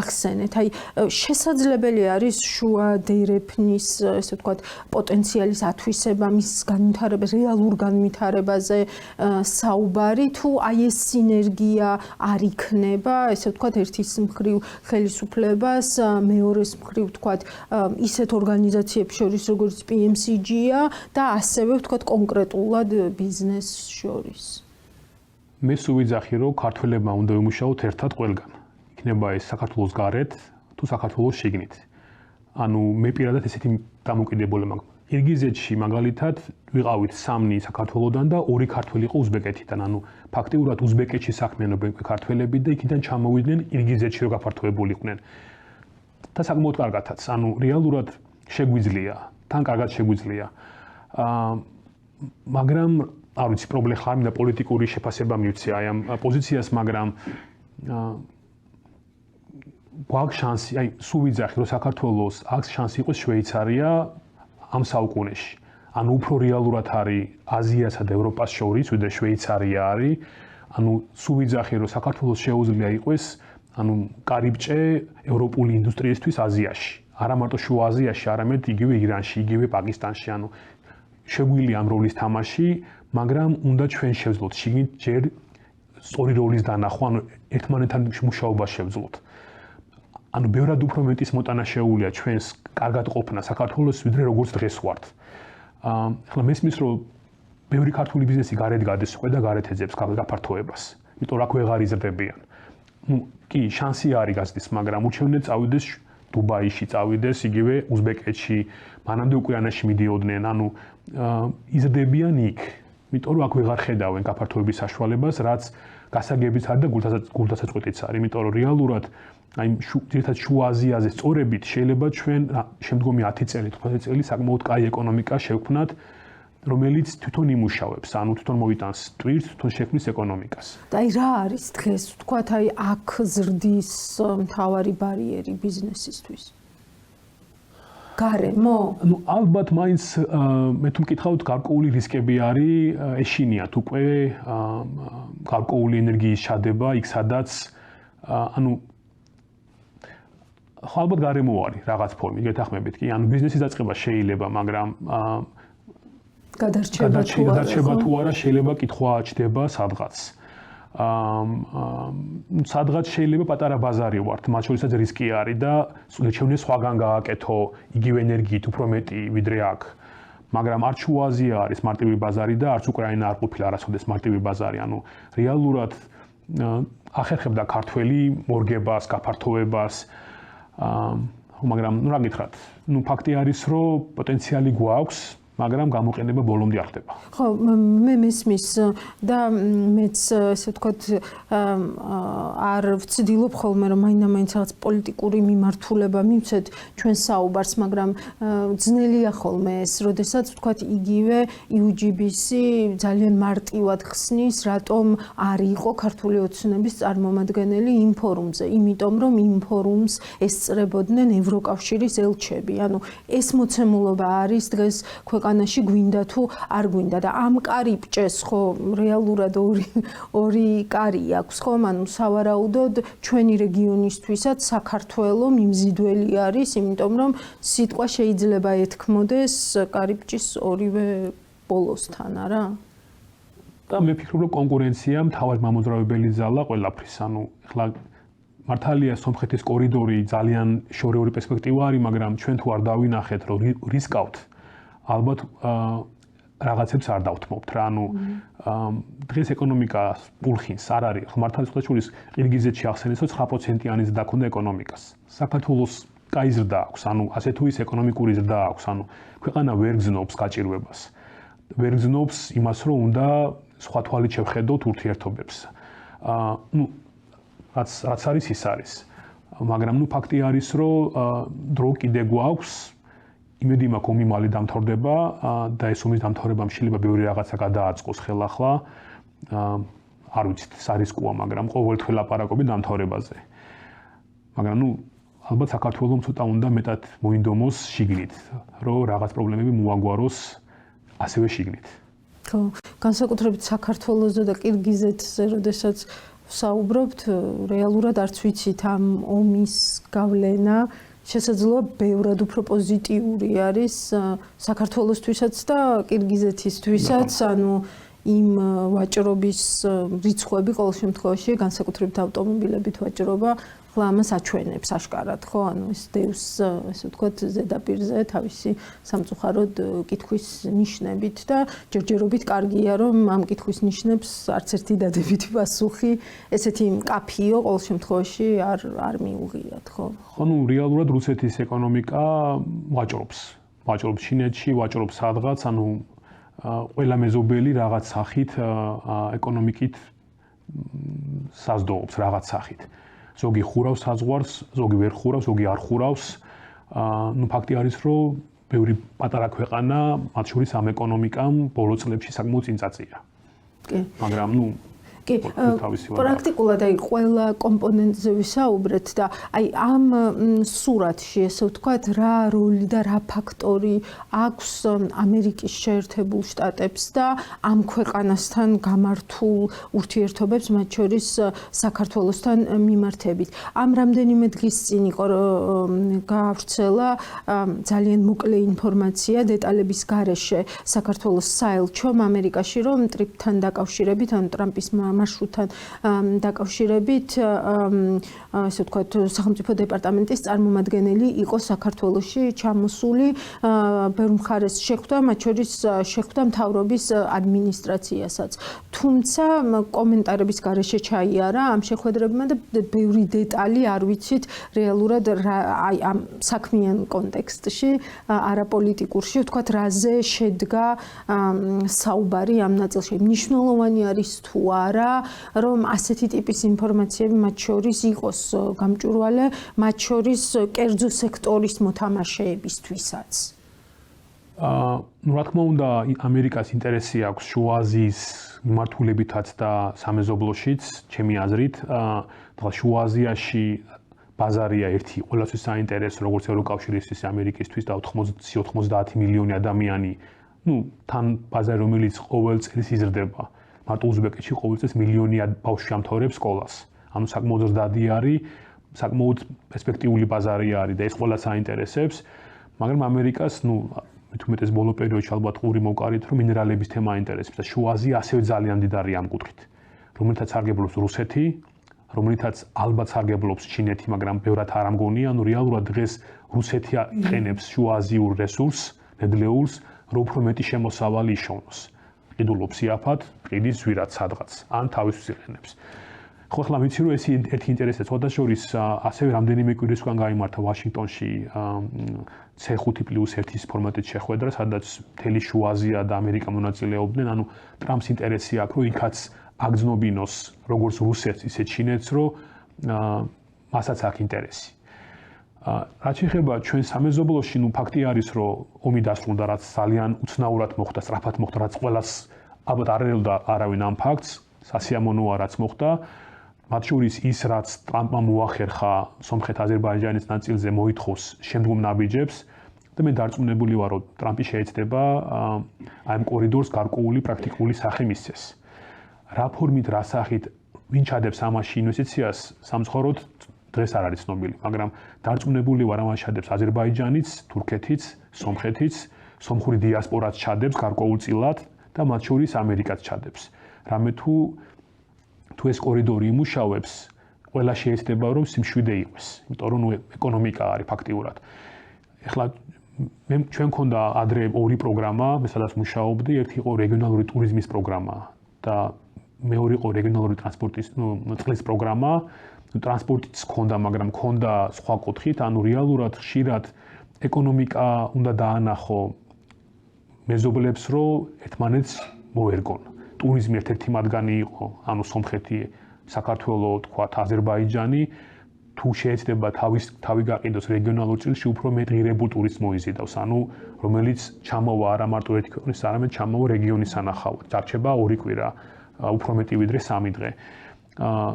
ახსენეთ. აი, შესაძლებელი არის შუა დერეფნის, ესე ვთქვათ, პოტენციალის ათვისება ამის განვითარებას, რეალურ განვითარებაზე საუბარი, თუ აი ეს სინერგია არ იქნება, ესე ვთქვათ, ერთის მხრივ ხელისუფლებას, მეორეს მხრივ ვთქვათ, ისეთ ორგანიზაციებს შორის, როგორც PMCG-ია და ასევე ვთქვათ კონკრეტულად ბიზნესს შორის. მე სუვიძახი, რომ ქართველებმა უნდა ვიმუშაოთ ერთად ყველგან. იქნება ეს საქართველოს გარეთ თუ საქართველოს შიგნით. ანუ მე პირადად ესეთი დამოკიდებული მაქვს. ირგიზეთში მაგალითად ვიყავით 3 საქართველოსდან და 2 ქართველი იყო უზბეკეთიდან. ანუ ფაქტიურად უზბეკეთში საქმიანობენ ქართველები და იქიდან ჩამოვიდნენ ირგიზეთში რო გაფართოებულიყვნენ. და საკმაოდ კარგათაც. ანუ რეალურად შეგვიძლია, თან კარგად შეგვიძლია. მაგრამ არ ვიცი, პრობლემა ხარ მინდა პოლიტიკური შეფასება მივცე აი ამ პოზიციას, მაგრამ გვაქვს შანსი, აი სუვიძახი, რომ საქართველოს აქვს შანსი იყოს შვეიცარია ამ საუკუნეში. ანუ უფრო რეალურად არის აზიასა და ევროპას შორის, ვიდრე შვეიცარია არის. ანუ სუვიძახი, რომ საქართველოს შეუძლია იყოს, ანუ კარიბჭე ევროპული ინდუსტრიისთვის აზიაში. არა მარტო შუა აზიაში, არამედ იგივე ირანში, იგივე პაკისტანში. ანუ შეგვიძლია ამ როლის თამაში, მაგრამ უნდა ჩვენ შევძლოთ შიგნით ჯერ სწორი როლის დანახვა, ანუ ერთმანეთთან მუშაობა შევძლოთ. ანუ ბევრად უფრო მეტის მოტანა შეუულია ჩვენს კარგად ყოფნა საქართველოს, ვიდრე როგორც დღეს ვართ. ახლა მესმის, რომ ბევრი ქართული ბიზნესი გარეთ გადასულა და გარეთ ეძებს გაფართოებას. იმიტომ რა ვეღარ იზრდებიან. კი, შანსი არის გაზრდის, მაგრამ ურჩევნია წავიდეს დუბაიში, წავიდეს იგივე უზბეკეთში, მანამდე უკრაინაში მიდიოდნენ, ანუ იზრდებიან იქ. იმიტომ რომ აქ ვეღარ ხედავენ გაფართოების საშუალებას, რაც გასაგებიც არის და გულდასაწყვეტიც არის. იმიტომ რომ რეალურად აი ერთად შუა აზიაზე სწორებით შეიძლება ჩვენ შემდგომი 10 წელი, 15 წელი საკმაოდ კაი ეკონომიკა შევქმნათ, რომელიც თვითონ იმუშავებს, ანუ თვითონ მოიტანს ტვირთს, თვითონ შექმნის ეკონომიკას. და აი რა არის დღეს, ვთქვათ, აი აქ ზრდის მთავარი ბარიერი ბიზნესისთვის? გარემო? ну ალბათ მაინც მე თუ მკითხავთ გარკვეული რისკები არის ეშინიათ უკვე გარკვეული ენერგიის ჩადება იქ სადაც ანუ ალბათ გარემო არის რაღაც ფორმით გეთახმებით კი ანუ ბიზნესის დაწყება შეიძლება მაგრამ გადარჩება თუ არა შეიძლება კითხვა ჩდება სადღაც სადღაც შეიძლება პატარა ბაზარი ვართ, მათ შორისაც რისკი არის და შეგვიძლია სხვაგან გააკეთო იგივე ენერგიით უფრო მეტი ვიდრე აქ. მაგრამ არც შუა აზია არის მარტივი ბაზარი და არც უკრაინა არ ყოფილა არასოდეს მარტივი ბაზარი. ანუ რეალურად ახერხებდა ქართველი მორგებას, გაფართოებას. მაგრამ რა გითხრათ, ფაქტი არის, რომ პოტენციალი გვაქვს მაგრამ გამოყენება ბოლომდე არ ხდება. ხო, მე მესმის და მეც ესე ვთქვათ არ ვცდილობ ხოლმე რომ მაინც რაღაც პოლიტიკური მიმართულება მივცეთ ჩვენ საუბარს, მაგრამ ძნელია ხოლმე ეს, როდესაც ვთქვათ იგივე UGBC ძალიან მარტივად ხსნის, რატომ არ იყო ქართული ოცნების წარმომადგენელი იმ ფორუმზე, იმიტომ რომ იმ ფორუმს ესწრებოდნენ ევროკავშირის ელჩები. ანუ ეს მოცემულობა არის დღეს ქვეყანაში გვინდა თუ არ გვინდა და ამ კარიბჭეს ხო რეალურად ორი კარი აქვს ხო ანუ სავარაუდოდ ჩვენი რეგიონისთვისაც საქართველო მიმზიდველი არის იმიტომ რომ სიტყვა შეიძლება ეთქმოდეს კარიბჭის ორივე ბოლოსთან არა და მე ვფიქრობ რომ კონკურენცია მთავარ მამოძრავებელი ძალა ყველაფრის ანუ ეხლა მართალია სომხეთის კორიდორი ძალიან შორეული პერსპექტივა არის მაგრამ ჩვენ თუ არ დავინახეთ რომ რისკავთ ალბათ რაღაცებს არ დავთმობთ რა ანუ დღეს ეკონომიკა პულხინს არ არის მართალია შორის ყირგიზეთში ახსენეს რომ 9%-იანი ზრდა ქონდა ეკონომიკას საქართველოს კაი ზრდა აქვს ანუ ასე თუ ის ეკონომიკური ზრდა აქვს ანუ ქვეყანა ვერ გზნობს გაჭირვებას ვერ გზნობს იმას რომ უნდა სხვა თვალით შევხედოთ ურთიერთობებს ну რაც არის ის არის მაგრამ ну ფაქტი არის რომ დრო კიდე გვაქვს იმედი მაქვს ომი მალე დამთავრდება და ეს ომის დამთავრებამ შეიძლება ბევრი რაღაცა გადააწყოს ხელახლა არ ვიცით სარისკოა მაგრამ ყოველთვის ლაპარაკობი დამთავრებაზე მაგრამ ну ალბათ საქართველოს ცოტა უნდა მეტად მოინდომოს შიგნით რომ რაღაც პრობლემები მოაგვაროს ასევე შიგნით ხო განსაკუთრებით საქართველოსზე და ყირგიზეთზე როდესაც საუბრობთ რეალურად არც ვიცით ამ ომის გავლენა შესაძლოა ბევრად უფრო პოზიტიური არის საქართველოსთვისაც და კირგიზეთისთვისაც, ანუ იმ ვაჭრობის რიცხვები ყოველ შემთხვევაში, განსაკუთრებით ავტომობილებით ვაჭრობა, ხლა ამას აჩვენებს აშკარად, ხო? ანუ ეს დევს, ესე ვთქვათ, ზედაპირზე თავისი სამწუხაროდ კითხვის ნიშნებით და ჯერჯერობით კარგია, რომ ამ კითხვის ნიშნებს არც ერთი დადებითი პასუხი, ესეთი მკაფიო ყოველ შემთხვევაში არ მიუღიათ, ხო? ხო, ნუ რეალურად რუსეთის ეკონომიკა ვაჭრობს ჩინეთში, ვაჭრობს სადღაც, ანუ ყველა მეზობელი რაღაც სახით ეკონომიკით საზრდოობს რაღაც სახით. ზოგი ხურავს საზღვარს, ზოგი ვერ ხურავს, ზოგი არ ხურავს. ნუ ფაქტი არის, რომ ბევრი პატარა ქვეყანა, მათ შორის ამ ეკონომიკამ ბოლო წლებში საკმაოდ წინ წაწია. კი. მაგრამ ნუ კი, პრაქტიკულად აი ყველა კომპონენტზე ვისაუბრეთ და აი ამ სურათში ესე ვთქვათ რა როლი და რა ფაქტორი აქვს ამერიკის შეერთებულ შტატებს და ამ ქვეყანასთან გამართულ ურთიერთობებს, მათ შორის საქართველოსთან მიმართებით. ამ რამდენიმე დღის წინ იყო გაავრცელა ძალიან მოკლე ინფორმაცია დეტალების გარეშე საქართველოს საელჩომ ამერიკაში, რომ ტრიპთან დაკავშირებით, ანუ ტრამპის მარშრუტთან დაკავშირებით, ასე ვთქვათ, სახელმწიფო დეპარტამენტის წარმომადგენელი იყო საქართველოში ჩამოსული, ბევრ მხარეს შეხვდა, მათ შორის შეხვდა მთავრობის ადმინისტრაციასაც. თუმცა კომენტარების გარეშე ჩაიარა ამ შეხვედრებმა და ბევრი დეტალი არ ვიცით რეალურად აი ამ საქმიან კონტექსტში, არაპოლიტიკურში, ვთქვათ, რაზე შედგა საუბარი ამ ნაწილში. მნიშვნელოვანი არის თუ არა, რომ ასეთი ტიპის ინფორმაციები მათ შორის იყოს გამჭვირვალე, მათ შორის კერძო სექტორის მოთამაშეებისთვისაც. ნუ რა თქმა უნდა, ამერიკას ინტერესი აქვს შუა აზიის მიმართულებითაც და სამეზობლოშიც, ჩემი აზრით, და შუა აზიაში ბაზარია ერთი ყველასთვის საინტერესო, როგორც ევროკავშირისთვის, ამერიკისთვის და 80 მილიონი ადამიანი, ნუ თან ბაზარი, რომელიც ყოველ წელს იზრდება. მარტო უზბეკეთში ყოველ წელს მილიონი ბავშვი ამთავრებს სკოლას. ანუ საკმაოდ ზრდადი არის, საკმაოდ პერსპექტიული ბაზარი არის და ეს ყველას აინტერესებს, მაგრამ ამერიკას, ნუ მით უმეტეს ბოლო პერიოდში ალბათ ყური მოვყარით, რომ მინერალების თემა აინტერესებს და შუა აზია ასევე ძალიან მდიდარია ამ კუთხით. რომელთაც სარგებლობს რუსეთი, რომელთაც ალბათ სარგებლობს ჩინეთი, მაგრამ ბევრად არ ამგონია, ანუ რეალურად დღეს რუსეთი იყენებს შუა აზიურ რესურსს, ნედლეულს, რომ უფრო მეტი შემოსავალი იშოვნოს. ყიდულობს იაფად, ყიდის ზვირად სადღაც, ან თავისთვის იყენებს. ხო, ახლა ვიცი, რომ ეს ერთი ინტერესია, სხვადასხვის ასევე რამდენიმე კვირის უკან გაიმართა ვაშინგტონში C5+1 ფორმატით შეხვედრა, სადაც მთელი შუა აზია და ამერიკა მონაწილეობდნენ, ანუ ტრამპს ინტერესი აქვს, რომ იქაც აგრძნობინოს როგორც რუსეთს, ისე ჩინეთს, რომ მასაც აქვს ინტერესი. რაც შეეხება ჩვენ სამეზობლოში, ნუ ფაქტი არის, რომ ომი დასრულდა, რაც ძალიან უცნაურად მოხდა, სწრაფად მოხდა, რაც ყველას ალბათ არ ელოდა არავინ ამ ფაქტს, სასიამოვნოა რაც მოხდა. მათ შორის ის, რაც ტრამპმა მოახერხა სომხეთ-აზერბაიჯანის ნაწილზე მოითხოვს შემდგომ ნაბიჯებს და მე დარწმუნებული ვარ, რომ ტრამპი შეეცდება აი ამ კორიდორს გარკვეული პრაქტიკული სახე მისცეს. რა ფორმით, რა სახით, ვინ ჩადებს ამაში ინვესტიციას, სამწუხაროდ დღეს არ არის ცნობილი, მაგრამ დარწმუნებული ვარ, ამას ჩადებს აზერბაიჯანიც, თურქეთიც, სომხეთიც, სომხური დიასპორაც ჩადებს გარკვეულწილად და მათ შორის ამერიკაც ჩადებს. რამე თუ ეს კორიდორი იმუშავებს, ყველა შეეცდება, რომ სიმშვიდე იყოს, იმიტომ რომ ეკონომიკა არის ფაქტიურად. ეხლა ჩვენ მქონდა ადრე ორი პროგრამა, მე სადაც მუშაობდი, ერთი იყო რეგიონალური ტურიზმის პროგრამა და მეორე იყო რეგიონალური ტრანსპორტის, წყლის პროგრამა. ტრანსპორტიც ჰქონდა, მაგრამ ჰქონდა სხვა კუთხით, ანუ რეალურად ხშირად ეკონომიკა უნდა დაანახო მეზობლებს, რომ ერთმანეთს მოერგონ. ტურიზმი ერთ-ერთი მათგანი იყო, ანუ სომხეთი, საქართველო, თქვათ, აზერბაიჯანი, თუ შეეცდება თავი გაყიდოს რეგიონალურ წილში, უფრო მეტ ღირებულ ტურისტს მოიზიდავს, ანუ რომელიც ჩამოვა არა მარტო ერთი ქვეყნის, არამედ ჩამოვა რეგიონის სანახავად. დარჩება 2 კვირა, უფრო მეტი ვიდრე 3 დღე.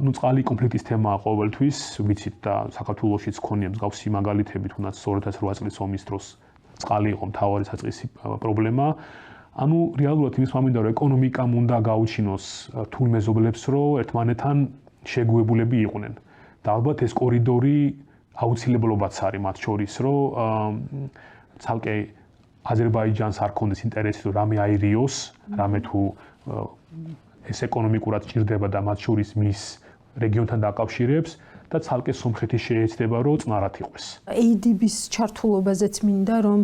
ნუ წყალი კონფლიქტის თემაა ყოველთვის, ვიცით და საქართველოშიც ქონია მსგავსი მაგალითები, თუნდაც 2008 წლის ომის დროს წყალი იყო მთავარი საწყისი პრობლემა. ანუ რეალურად იმის მამინდა, რომ ეკონომიკამ უნდა გაუჩინოს თულ მეზობლებს, რომ ერთმანეთთან შეგუებულები იყვნენ. და ალბათ ეს კორიდორი აუცილებლობაც არის მათ შორის, რომ ცალკე აზერბაიჯანს არ ქონდეს ინტერესი თუ რამე აირიოს, რამე თუ ეს ეკონომიკურად ჭირდება და მათ შორის მის რეგიონთან დაკავშირებს და ცალკე სომხეთი შეეცდება რომ წნარად იყოს. ADB-ის ჩართულობაზეც მინდა რომ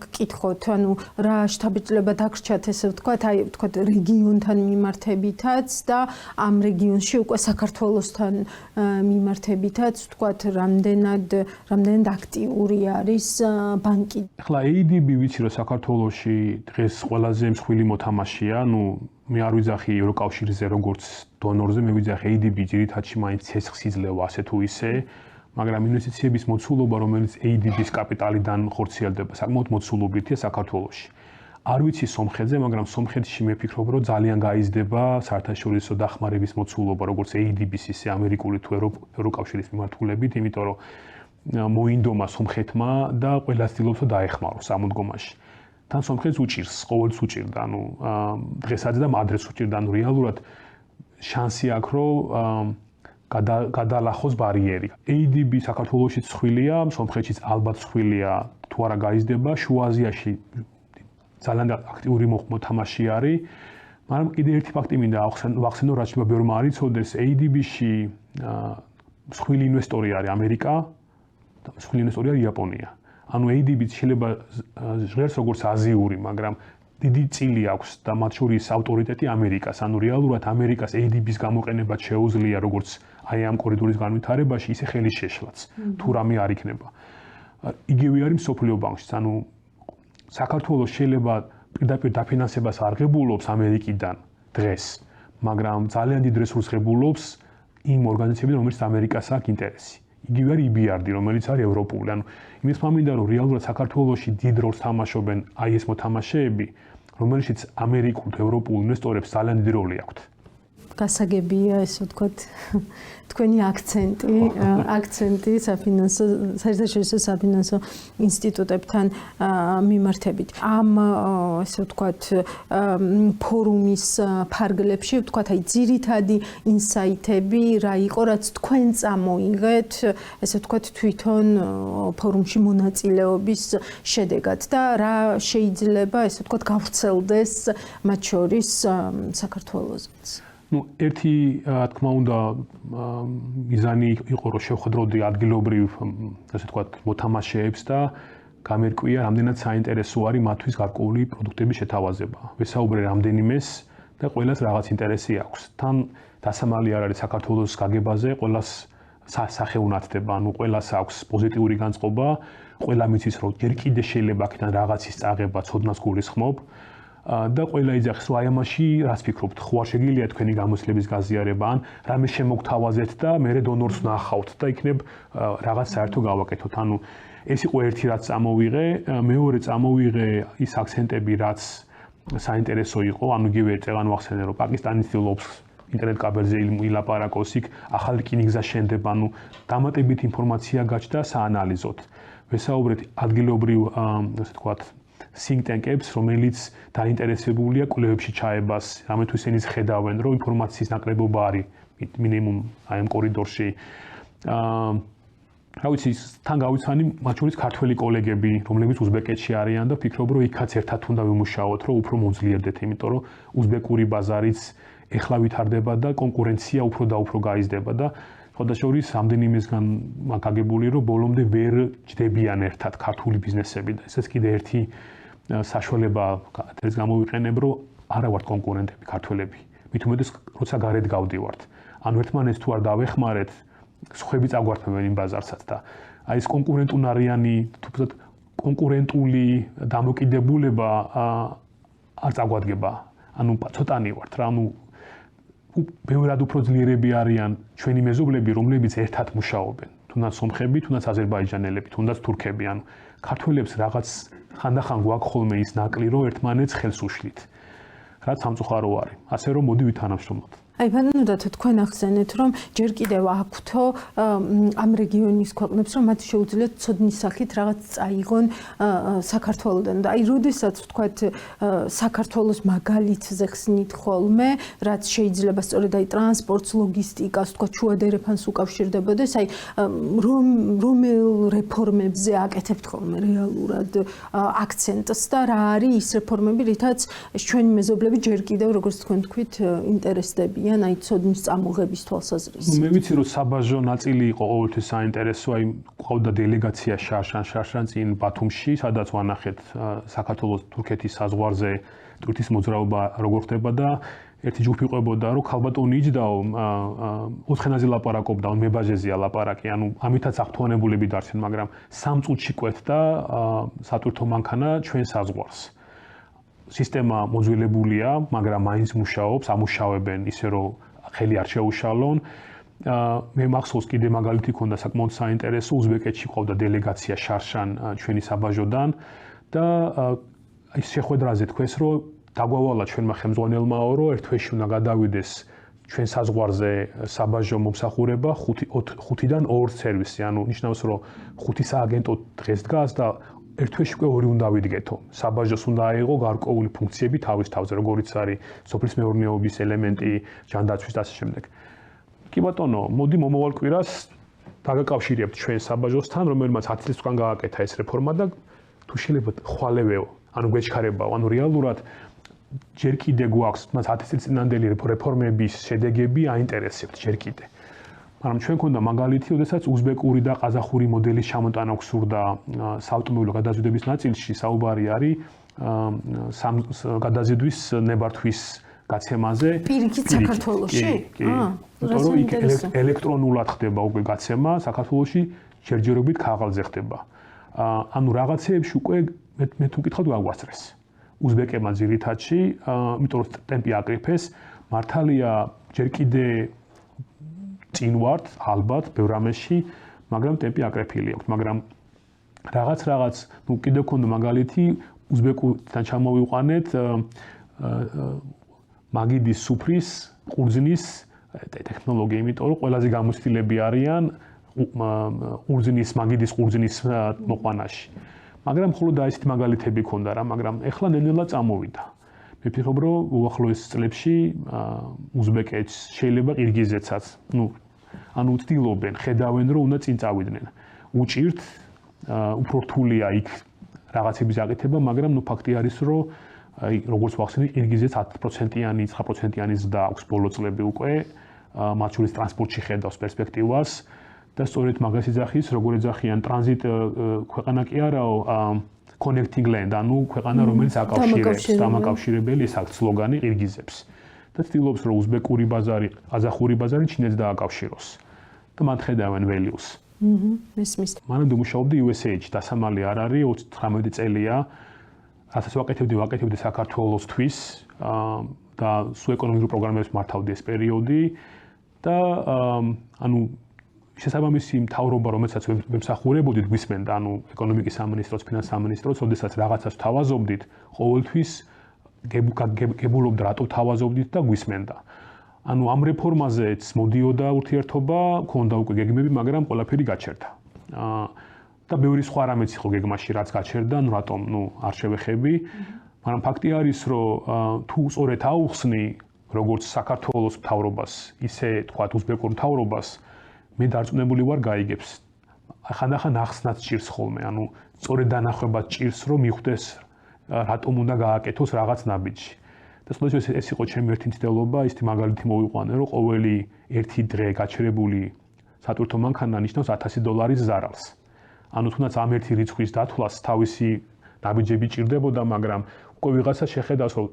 გკითხოთ, ანუ რა შთაბეჭდილება დაგრჩათ ესე ვთქვათ, აი ვთქვათ რეგიონთან მიმართებითაც და ამ რეგიონში უკვე საქართველოსთან მიმართებითაც ვთქვათ, რამდენად აქტიური არის ბანკი. ახლა ADB ვიცი რომ საქართველოში დღეს ყველაზე მსხვილი მოთამაშეა, მე არ ვიძახი ევროკავშირზე როგორც დონორზე, მე ვიძახი ADB ძირითადში მაინც ცეცხლს იძლევა ასე თუ ისე, მაგრამ ინვესტიციების მოცულობა, რომელიც ADB-ის კაპიტალიდან ხორციელდება, საკმაოდ მოცულობითია საქართველოში. არ ვიცი სომხეთზე, მაგრამ სომხეთში მე ვფიქრობ, რომ ძალიან გაიზრდება საერთაშორისო დახმარების მოცულობა, როგორც ADB-ის ისე ამერიკული თუ ევროკავშირის მიმართულებით, იმიტომ რომ მოინდომა სომხეთმა და ყველა ცდილობს რომ დაეხმაროს ამ მოდგომაში. თან სომხეთს უჭირს, ყოველთვის უჭირდა, დღესაც და ადრეც უჭირდა, რეალურად შანსი აქვს, რომ გადალახოს ბარიერი. ADB საქართველოშიც სხვილია, სომხეთშიც ალბათ სხვილია, თუ არა გაიზრდება, შუა აზიაში ძალიან აქტიური მოთამაშე არის, მაგრამ კიდე ერთი ფაქტი მინდა ვახსენო, რაც შეიძლება ბევრმა არ იცოდეს, ADB-ში მსხვილი ინვესტორი არის ამერიკა და მსხვილი ინვესტორი არის იაპონია. ანუ ADB-ც შეიძლება ჟღერს როგორც აზიური, მაგრამ დიდი წილი აქვს და მათ შორის ავტორიტეტი ამერიკას. ანუ რეალურად ამერიკას ADB-ის გამოყენებაც შეუძლია როგორც აი ამ კორიდორის განვითარებაში, ისე ხელის შეშლაც, თუ რამე არ იქნება. იგივე არის მსოფლიო ბანკშიც. ანუ საქართველოს შეიძლება პირდაპირ დაფინანსებას არ ღებულობს ამერიკიდან დღეს, მაგრამ ძალიან დიდ რესურსს ღებულობს იმ ორგანიზაციებიდან, რომელშიც ამერიკას აქვს ინტერესი. იგივე არის EBRD, რომელიც არის ევროპული. ანუ იმის მინდა რომ რეალურად საქართველოში დიდ როლს თამაშობენ აი ეს მოთამაშეები, რომელშიც ამერიკულ და ევროპულ ინვესტორებს ძალიან დიდი როლი აქვთ. გასაგებია ესე ვთქვათ თქვენი აქცენტი საერთაშორისო საფინანსო ინსტიტუტებთან მიმართებით. ამ ესე ვთქვათ ფორუმის ფარგლებში ვთქვათ აი ძირითადი ინსაიტები რა იყო, რაც თქვენ წამოიღეთ ესე ვთქვათ თვითონ ფორუმში მონაწილეობის შედეგად და რა შეიძლება ესე ვთქვათ გავრცელდეს მათ შორის საქართველოსაც. ერთი თქმა უნდა მიზანი იყო რომ შევხვდროდი ადგილობრივ ასე ვთქვათ მოთამაშეებს და გამერკვია რამდენად საინტერესო არის მათთვის გარკვეული პროდუქტების შეთავაზება. ვესაუბრე რამდენიმეს და ყველას რაღაც ინტერესი აქვს. თან დასამალი არ არის საქართველოს გაგებაზე, ყველას სახე უნათდება, ყველას აქვს პოზიტიური განწყობა, ყველა მიცის რომ ჯერ კიდე შეიძლება აქედან რაღაცის წაღება, ცოდნას გულისხმობ. და ყველა იძახის რომ აი ამაში რას ფიქრობთ, ხო არ შეგიძლია თქვენი გამოცდილების გაზიარება ან რამე შემოგთავაზეთ და მე დონორს ნახავთ და იქნებ რაღაც საერთო გავაკეთოთ. ანუ ეს იყო ერთი რაც წამოვიღე, მეორე წამოვიღე ის აქცენტები რაც საინტერესო იყო, ანუ იგივე წეგან ვახსენე რომ პაკისტანი ცდილობს ინტერნეტ კაბელზე ილაპარაკოს, იქ ახალი რკინიგზა შენდება, ანუ დამატებით ინფორმაცია გაჩნდა საანალიზოთ. ვესაუბრეთ ადგილობრივ ასე ვთქვათ think tank-ებს, რომელიც დაინტერესებულია კვლევებში ჩაებას, რამე თუ ისინი ხედავენ, რომ ინფორმაციის ნაკლებობა არის მინიმუმ აი ამ კორიდორში. რა ვიცი, თან გავიცანი მათ შორის ქართველი კოლეგები, რომლებიც უზბეკეთში არიან და ვფიქრობ, რომ იქაც ერთად უნდა ვიმუშაოთ, რომ უფრო მოვძლიერდეთ, იმიტომ რომ უზბეკური ბაზარიც ეხლა ვითარდება და კონკურენცია უფრო და უფრო გაიზრდება და ხოდაშორის რამდენიმესგან მაგაგებული, რომ ბოლომდე ვერ ჯდებიან ერთად ქართული ბიზნესები და ესეც კიდე ერთი საშუალება ეს გამოვიყენებ, რომ არა ვართ კონკურენტები ქართველები. მით უმეტეს როცა გარეთ გავდივართ. ანუ ერთმანეთს თუ არ დავეხმარეთ, სხვები წაგვართმევენ იმ ბაზარსაც და აი ეს კონკურენტუნარიანი, თუმცა კონკურენტული დამოკიდებულება არ წაგვადგება. ანუ ცოტანი ვართ რა, ანუ ბევრად უფრო ძლიერები არიან ჩვენი მეზობლები, რომლებიც ერთად მუშაობენ. თუნდაც სომხები, თუნდაც აზერბაიჯანელები, თუნდაც თურქები, ანუ ქართველებს რაღაც ხანდახან გვაქვს ხოლმე ის ნაკლი, რომ ერთმანეთს ხელს უშლით. რაც სამწუხარო არის. ასე რომ მოდი ვითანამშრომლოთ. აი ბანანოდათ თქვენ ახსენეთ რომ ჯერ კიდევ აქვთო ამ რეგიონის ქვეყნებს რომ მათ შეუძლიათ ცოდნის სახით რაღაც წაიღონ საქართველოდან და აი როდესაც ვთქვათ საქართველოს მაგალითზე ხსნით ხოლმე რაც შეიძლება სწორედ აი ტრანსპორტს ლოგისტიკას ვთქვათ შუადერეფანს უკავშირდებოდეს აი რომელ რეფორმებზე აკეთებთ ხოლმე რეალურად აქცენტს და რა არის ის რეფორმები რითაც ჩვენი მეზობლები ჯერ კიდევ როგორც თქვენ თქვით ინტერესდებიან აი ცოდნის წამოღების თვალსაზრისით. მე ვიცი რომ საბაჟო ნაწილი იყო ყოველთვის საინტერესო, აი ყავდა დელეგაცია შარშან წინ ბათუმში, სადაც ვანახეთ საქართველოს თურქეთის საზღვარზე თურქეთის მოძრაობა როგორ ხდება და ერთი ჯგუფი ყვებოდა რომ ქალბატონი იჯდაო 4 ენაზე ლაპარაკობდა, მებაჟეზია ლაპარაკი, ანუ ამითაც აღთვალებულები დარჩენ, მაგრამ 3 წუთში კვეთდა სატვირთო მანქანა ჩვენ საზღვარს. სისტემა მოძველებულია, მაგრამ მაინც მუშაობს, ამუშავებენ ისე რომ ხელი არ შეუშალონ. მე მახსოვს კიდე მაგალითი ქონდა საკმაოდ საინტერესო, უზბეკეთში ყავდა დელეგაცია შარშან ჩვენი საბაჟოდან და ის შეხვედრაზე თქვეს რომ დაგვავალა ჩვენმა ხელმძღვანელმაო რომ ერთ თვეში უნდა გადავიდეს ჩვენ საზღვარზე საბაჟო მომსახურება 5-დან 2 სერვისი, ანუ ნიშნავს რომ 5 სააგენტო დღეს დგას და ერთ თვეში უკვე 2 უნდა ვიდგეთო. საბაჟოს უნდა აიღო გარკვეული ფუნქციები თავის თავზე, როგორიც არის სოფლის მეურნეობის ელემენტი, ჯანდაცვის და ასე შემდეგ. კი ბატონო, მოდი მომავალ კვირას დაგაკავშირებთ ჩვენ საბაჟოსთან, რომელმაც 10 წლის უკან გააკეთა ეს რეფორმა და თუ შეიძლება ხვალევეო, ანუ გვეჩქარებაო, ანუ რეალურად ჯერ კიდე გვაქვს მას 10 წლის წინანდელი რეფორმების შედეგები აინტერესებთ ჯერ კიდე. მაგრამ ჩვენ ქონდა მაგალითი, როდესაც უზბეკური და ყაზახური მოდელის ჩამოტანა გვსურდა საავტომობილო გადაზიდვების ნაწილში, საუბარი არის გადაზიდვის ნებართვის გაცემაზე. პირიქით საქართველოში? იმიტომ რომ იქ ელექტრონულად ხდება უკვე გაცემა, საქართველოში ჯერჯერობით ქაღალდზე ხდება. ანუ რაღაცეებში უკვე მე თუ მკითხავთ გაგვასწრეს. უზბეკებმა ძირითადში, იმიტომ რომ ტემპი აკრიფეს, მართალია ჯერ კიდე წინ ვართ, ალბათ, ბევრ რამეში, მაგრამ ტემპი აკრეფილი აქვს, მაგრამ რაღაც, ნუ კიდევ ქონდა მაგალითი, უზბეკურთან ჩამოვიყვანეთ მაგიდის სუფრის, ყურძნის ტექნოლოგია, იმიტომ რომ ყველაზე გამოცდილები არიან მაგიდის ყურძნის მოყვანაში. მაგრამ მხოლოდ ესეთი მაგალითები ქონდა რა, მაგრამ ეხლა ნელ-ნელა წამოვიდა. მე ვფიქრობ, რომ უახლოეს წლებში უზბეკეთს შეიძლება ყირგიზეთსაც, ანუ ვცდილობენ, ხედავენ, რომ უნდა წინ წავიდნენ. უჭირთ, უფრო რთულია იქ რაღაცების აკეთება, მაგრამ ფაქტი არის, რომ აი როგორც ვახსენე, ყირგიზეთს 10%-იანი, 9%-იანი ზრდა აქვს ბოლო წლები უკვე, მათ შორის ტრანსპორტში ხედავს პერსპექტივას და სწორედ მაგას იძახის, როგორ ეძახიან ტრანზიტ ქვეყანა კი არაო, connecting land, ანუ ქვეყანა, რომელიც აკავშირებს, დამაკავშირებელი, ეს აქვს სლოგანი ყირგიზებს. და ცდილობს, რომ უზბეკური ბაზარი, ყაზახური ბაზარი ჩინეთს დააკავშიროს. და მათ ხედავენ values. მესმის. მანამდე მუშაობდი USA-ში, დასამალი არ არის, 19 წელია. რასაც ვაკეთებდი საქართველოსთვის და სულ ეკონომიკურ პროგრამებს მართავდი ეს პერიოდი და ანუ შესაბამისი მთავრობა, რომელსაც ვემსახურებოდით, გვისმენდა, ანუ ეკონომიკის სამინისტროს, ფინანსის სამინისტროს, ოდესაც რაღაცას თავაზობდით, ყოველთვის გებულობდა რატო თავაზობდით და გვისმენდა. ანუ ამ რეფორმაზეც მოდიოდა ურთიერთობა, ქონდა უკვე გეგმები, მაგრამ ყველაფერი გაჩერდა. და ბევრი სხვა რამეც იყო გეგმაში, რაც გაჩერდა, რატომ, არ შევეხები. მაგრამ ფაქტი არის, რომ თუ სწორედ აუხსნი, როგორც საქართველოს მთავრობას, ისე თქვათ უზბეკურ მთავრობას, მე დარწმუნებული ვარ გაიგებს. ხანდახან ახსნაც ჭირს ხოლმე, ანუ სწორედ დანახვებაც ჭირს, რომ მიხვდეს რატომ უნდა გააკეთოს რაღაც ნაბიჯი. და სწორედ ეს იყო ჩემი ერთი მცდელობა, ისეთი მაგალითი მოვიყვანე, რომ ყოველი ერთი დღე გაჩერებული სატვირთო მანქანა ნიშნავს $1000 ზარალს. ანუ თუნდაც ამ ერთი რიცხვის დათვლას თავისი ნაბიჯები ჭირდებოდა, მაგრამ უკვე ვიღაცა შეხედავს, რომ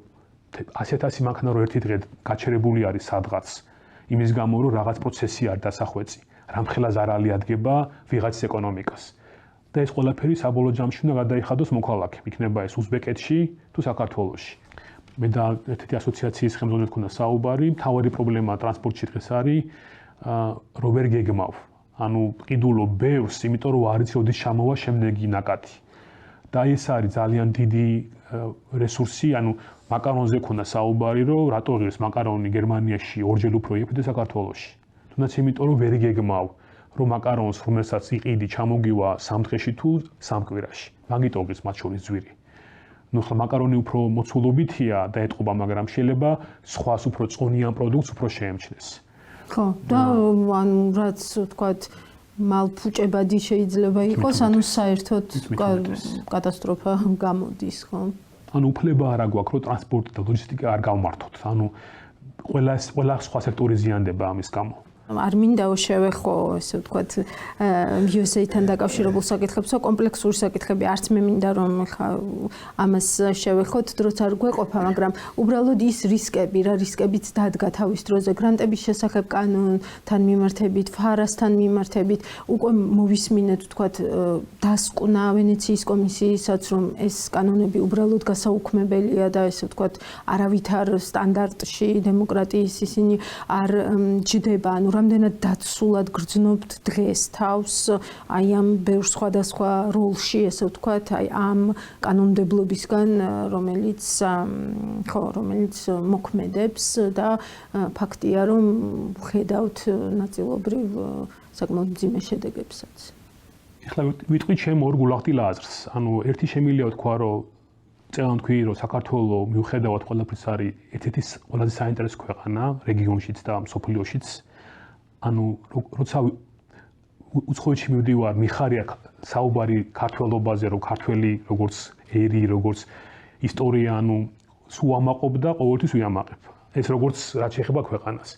100,000 მანქანა რო ერთი დღე გაჩერებული არის სადღაც, იმის გამო რომ რაღაც პროცესი არ დასახვეწი, რამხელა ზარალი ადგება ვიღაცის ეკონომიკას. და ეს ყველაფერი საბოლოო ჯამში უნდა გადაიხადოს მოქალაქე, იქნება ეს უზბეკეთში თუ საქართველოში. მე და ერთ-ერთი ასოციაციის ხელმძღვანელთან მქონდა საუბარი, მთავარი პრობლემა ტრანსპორტში დღეს არის რომ ვერ გეგმავ. ანუ ყიდულობ ბევრს, იმიტომ რომ არ იცი როდის ჩამოვა შემდეგი ნაკადი. და ეს არის ძალიან დიდი რესურსი, ანუ მაკარონზე ქონდა საუბარი, რომ რატო ღირს მაკარონი გერმანიაში ორჯერ უფრო იაფია საქართველოში. თუნდაც იმიტომ, რომ ვერ გეგმავ, რომ მაკარონს, რომელსაც იყიდი, ჩამოგივა 3 დღეში თუ 3 კვირაში. მაგიტო ღირს მათ შორის ძვირი. ნუ ხა მაკარონი უფრო მოცულობითია და ეთყობა, მაგრამ შეიძლება სხვას უფრო წონიან პროდუქტს უფრო შეემჩნეს. ხო, და ანუ რაც ვთქვათ, მალფუჭებადი შეიძლება იყოს, ანუ საერთოდ კატასტროფა გამოდის, ხო? ანუ უფლება არ აქვს, რომ ტრანსპორტი და ლოჯისტიკა არ გავმართოთ. ანუ ყველა სხვა სექტორი ზიანდება ამის გამო. არ მინდაო შევეხო, ესე ვთქვათ, USA-თან დაკავშირებულ საკითხებს, კომპლექსური საკითხები არც მე მინდა რომ ხა ამას შევეხოთ, დროც არ გვეყოფა, მაგრამ უბრალოდ ის რისკები, რა რისკებიც დადგა თავის დროზე გრანტების შესახებ კანონთან მიმართებით, ფარასთან მიმართებით, უკვე მოვისმინეთ, ვთქვათ, დასკვნა ვენეციის კომისიისაც, რომ ეს კანონები უბრალოდ გასაუქმებელია და ესე ვთქვათ, არავითარ სტანდარტში დემოკრატიის ისინი არ ჯდება, ანუ რამდენად დაცულად გრძნობთ დღეს თავს აი ამ ბევრ სხვადასხვა როლში, ესე ვთქვათ, აი ამ კანონმდებლობისგან, რომელიც მოქმედებს და ფაქტია, რომ ხედავთ ნაწილობრივ საკმაოდ მძიმე შედეგებსაც. ეხლა ვიტყვი ჩემ ორ გულახდილ აზრს. ანუ ერთი შემიძლია ვთქვა, რომ წელან თქვი, რომ საქართველო მიუხედავად ყველაფრის არის ერთ-ერთი ყველაზე საინტერესო ქვეყანა რეგიონშიც და მსოფლიოშიც. ანუ როცა უცხოეთში მივდივარ, მიხარია საუბარი ქართველობაზე, რომ ქართველი როგორც ერი, როგორც ისტორია, ანუ სულ ამაყობ და ყოველთვის ვიამაყებ. ეს როგორც რაც შეეხება ქვეყანას.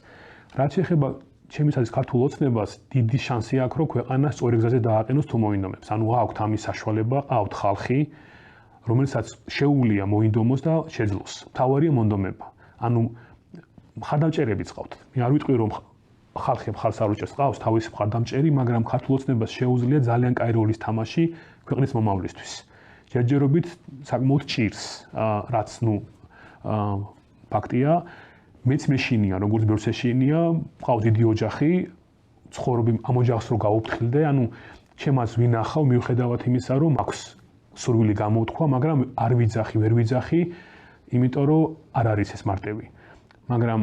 რაც შეეხება ჩემისათვის ქართულ ოცნებას, დიდი შანსი აქვს, რომ ქვეყანა სწორ გზაზე დააყენოს თუ მოინდომებს. ანუ აქვთ ამის საშუალება, აქვთ ხალხი, რომელსაც შეუძლია მოინდომოს და შეძლოს. თავარია მონდომება. ანუ მხარდამჭერებიც ყავთ. მე არ ვიტყვი, რომ ხალხი მხარს არ უჭერს, ყავს თავისი მხარდამჭერი, მაგრამ ქართულ ოცნებას შეუძლია ძალიან კაი როლის თამაში ქვეყნის მომავლისთვის. ჯერჯერობით საკმაოდ ჭირს, რაც ფაქტია, მეც მეშინია, როგორც ბევრს ეშინია, ყავს დიდი ოჯახი, ცხოვრობი ამ ოჯახს რო გაუფრთხილდე, ანუ ჩემას ვინახავ მიუხედავად იმისა, რომ მაქვს სურვილი გამოუთქვა, მაგრამ არ ვიძახი, ვერ ვიძახი, იმიტომ რომ არ არის ეს მარტივი. მაგრამ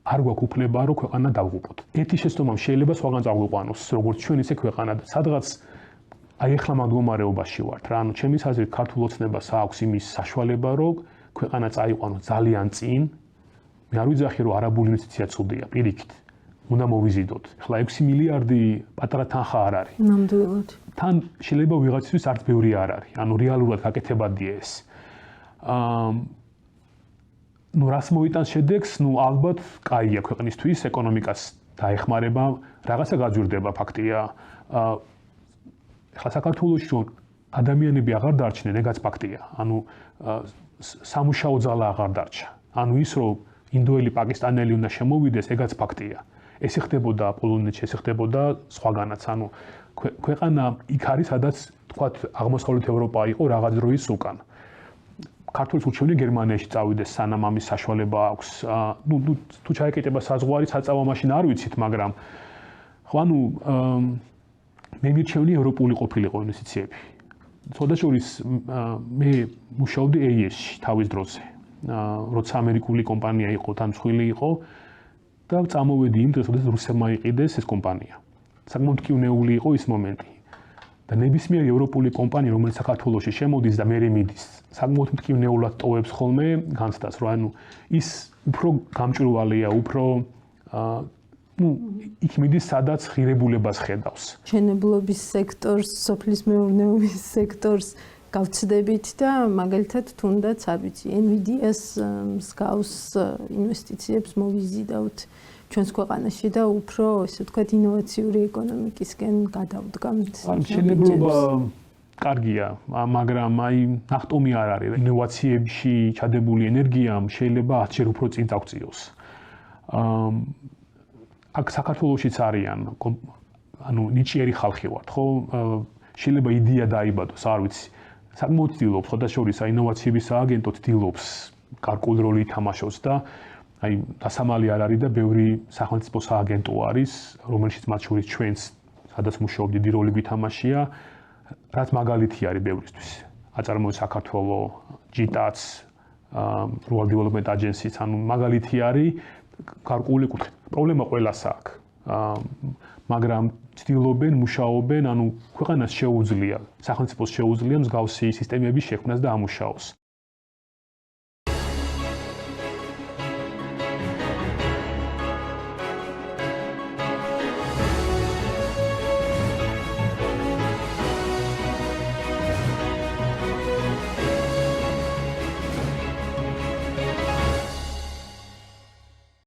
არ გვაქვს უფლება, რომ ქვეყანა დავღუპოთ. ერთი შეცდომა შეიძლება სხვაგან წაგვიყვანოს, როგორც ჩვენ ისე ქვეყანა და სადღაც აი ახლა მდგომარეობაში ვართ რა. ანუ ჩემის აზრით ქართულ ოცნებას აქვს იმის საშუალება, რომ ქვეყანა წაიყვანოს ძალიან წინ. მე არ ვიძახი, რომ არაბული ინვესტიცია ცუდია, პირიქით. უნდა მოვიზიდოთ. ახლა 6 მილიარდი პატარა თანხა არ არის. ნამდვილად. თან შეიძლება ვიღაცისთვის არც ბევრი არ არის. ანუ რეალურად გაკეთებადია ეს. ნუ რას მოვიტანს შედეგს, ალბათ კაია ქვეყნისთვის, ეკონომიკას დაეხმარება, რაღაცა გაძვირდება ფაქტია. ახლა საქართველოში რომ ადამიანები აღარ დარჩნენ, ეგაც ფაქტია. ანუ სამუშაო ძალა აღარ დარჩა. ანუ ის რომ ინდოელი, პაკისტანელი უნდა შემოვიდეს, ეგაც ფაქტია. ეს ხდებოდა პოლონეთში, ეს ხდებოდა სხვაგანაც. ანუ ქვეყანა იქ არის, სადაც თქვათ აღმოსავლეთ ევროპა იყო რაღაც დროის უკან. ქართულს ურჩევნია გერმანიაში წავიდეს, სანამ ამის საშუალება აქვს. თუ ჩაეკეტება საზღვარი, საწავო მაშინ არ ვიცით, მაგრამ ხო ანუ მე მირჩევნია ევროპული ყოფილიყო ინვესტიციები. სხვადასხვის მე მუშაობდი AES-ში თავის დროზე. როცა ამერიკული კომპანია იყო, თან მსხვილი იყო და წამოვედი იმ დროს, როდესაც რუსებმა იყიდეს ეს კომპანია. საკმაოდ კიუნეული იყო ის მომენტი. და ნებისმიერი ევროპული კომპანია, რომელიც საქართველოში შემოდის და მერე მიდის, საკმაოდ მტკივნეულად ტოვებს ხოლმე განცდას, რომ ანუ ის უფრო გამჭვირვალეა, უფრო იქ მიდის, სადაც ღირებულებას ხედავს. შენებლობის სექტორს, სოფლის მეურნეობის სექტორს გავცდებით და მაგალითად თუნდაც არ ვიცი, NVIDIA-ს მსგავს ინვესტიციებს მოვიზიდავთ ჩვენს ქვეყანაში და უფრო, ესე ვთქვათ, ინოვაციური ეკონომიკისკენ გადავდგამთ. შენებლობა კარგია, მაგრამ აი ნახტომი არ არის. ინოვაციებში ჩადებული ენერგიამ შეიძლება 10-ჯერ უფრო წინ წავწიოს. აქ საქართველოშიც არიან, ანუ ნიჭიერი ხალხი ვართ, ხო? შეიძლება იდეა დაიბადოს, არ ვიცი. საკმაოდ ცდილობს, ხოდაშორის ინოვაციების სააგენტო ცდილობს გარკვეული როლი ითამაშოს და აი დასამალი არ არის და ბევრი სახელმწიფო სააგენტო არის, რომელშიც მათ შორის ჩვენს, სადაც მუშაობ დიდი როლი გვითამაშია, რაც მაგალითი არის ბევრისთვის. აწარმოებს საქართველოს GTAC Rural Development Agency-ს, ანუ მაგალითი არის გარკვეული კუთხით. პრობლემა ყველას აქვს. მაგრამ ცდილობენ, მუშაობენ, ანუ ქვეყანას შეუძლია, სახელმწიფოს შეუძლია მსგავსი სისტემების შექმნას და ამუშაოს.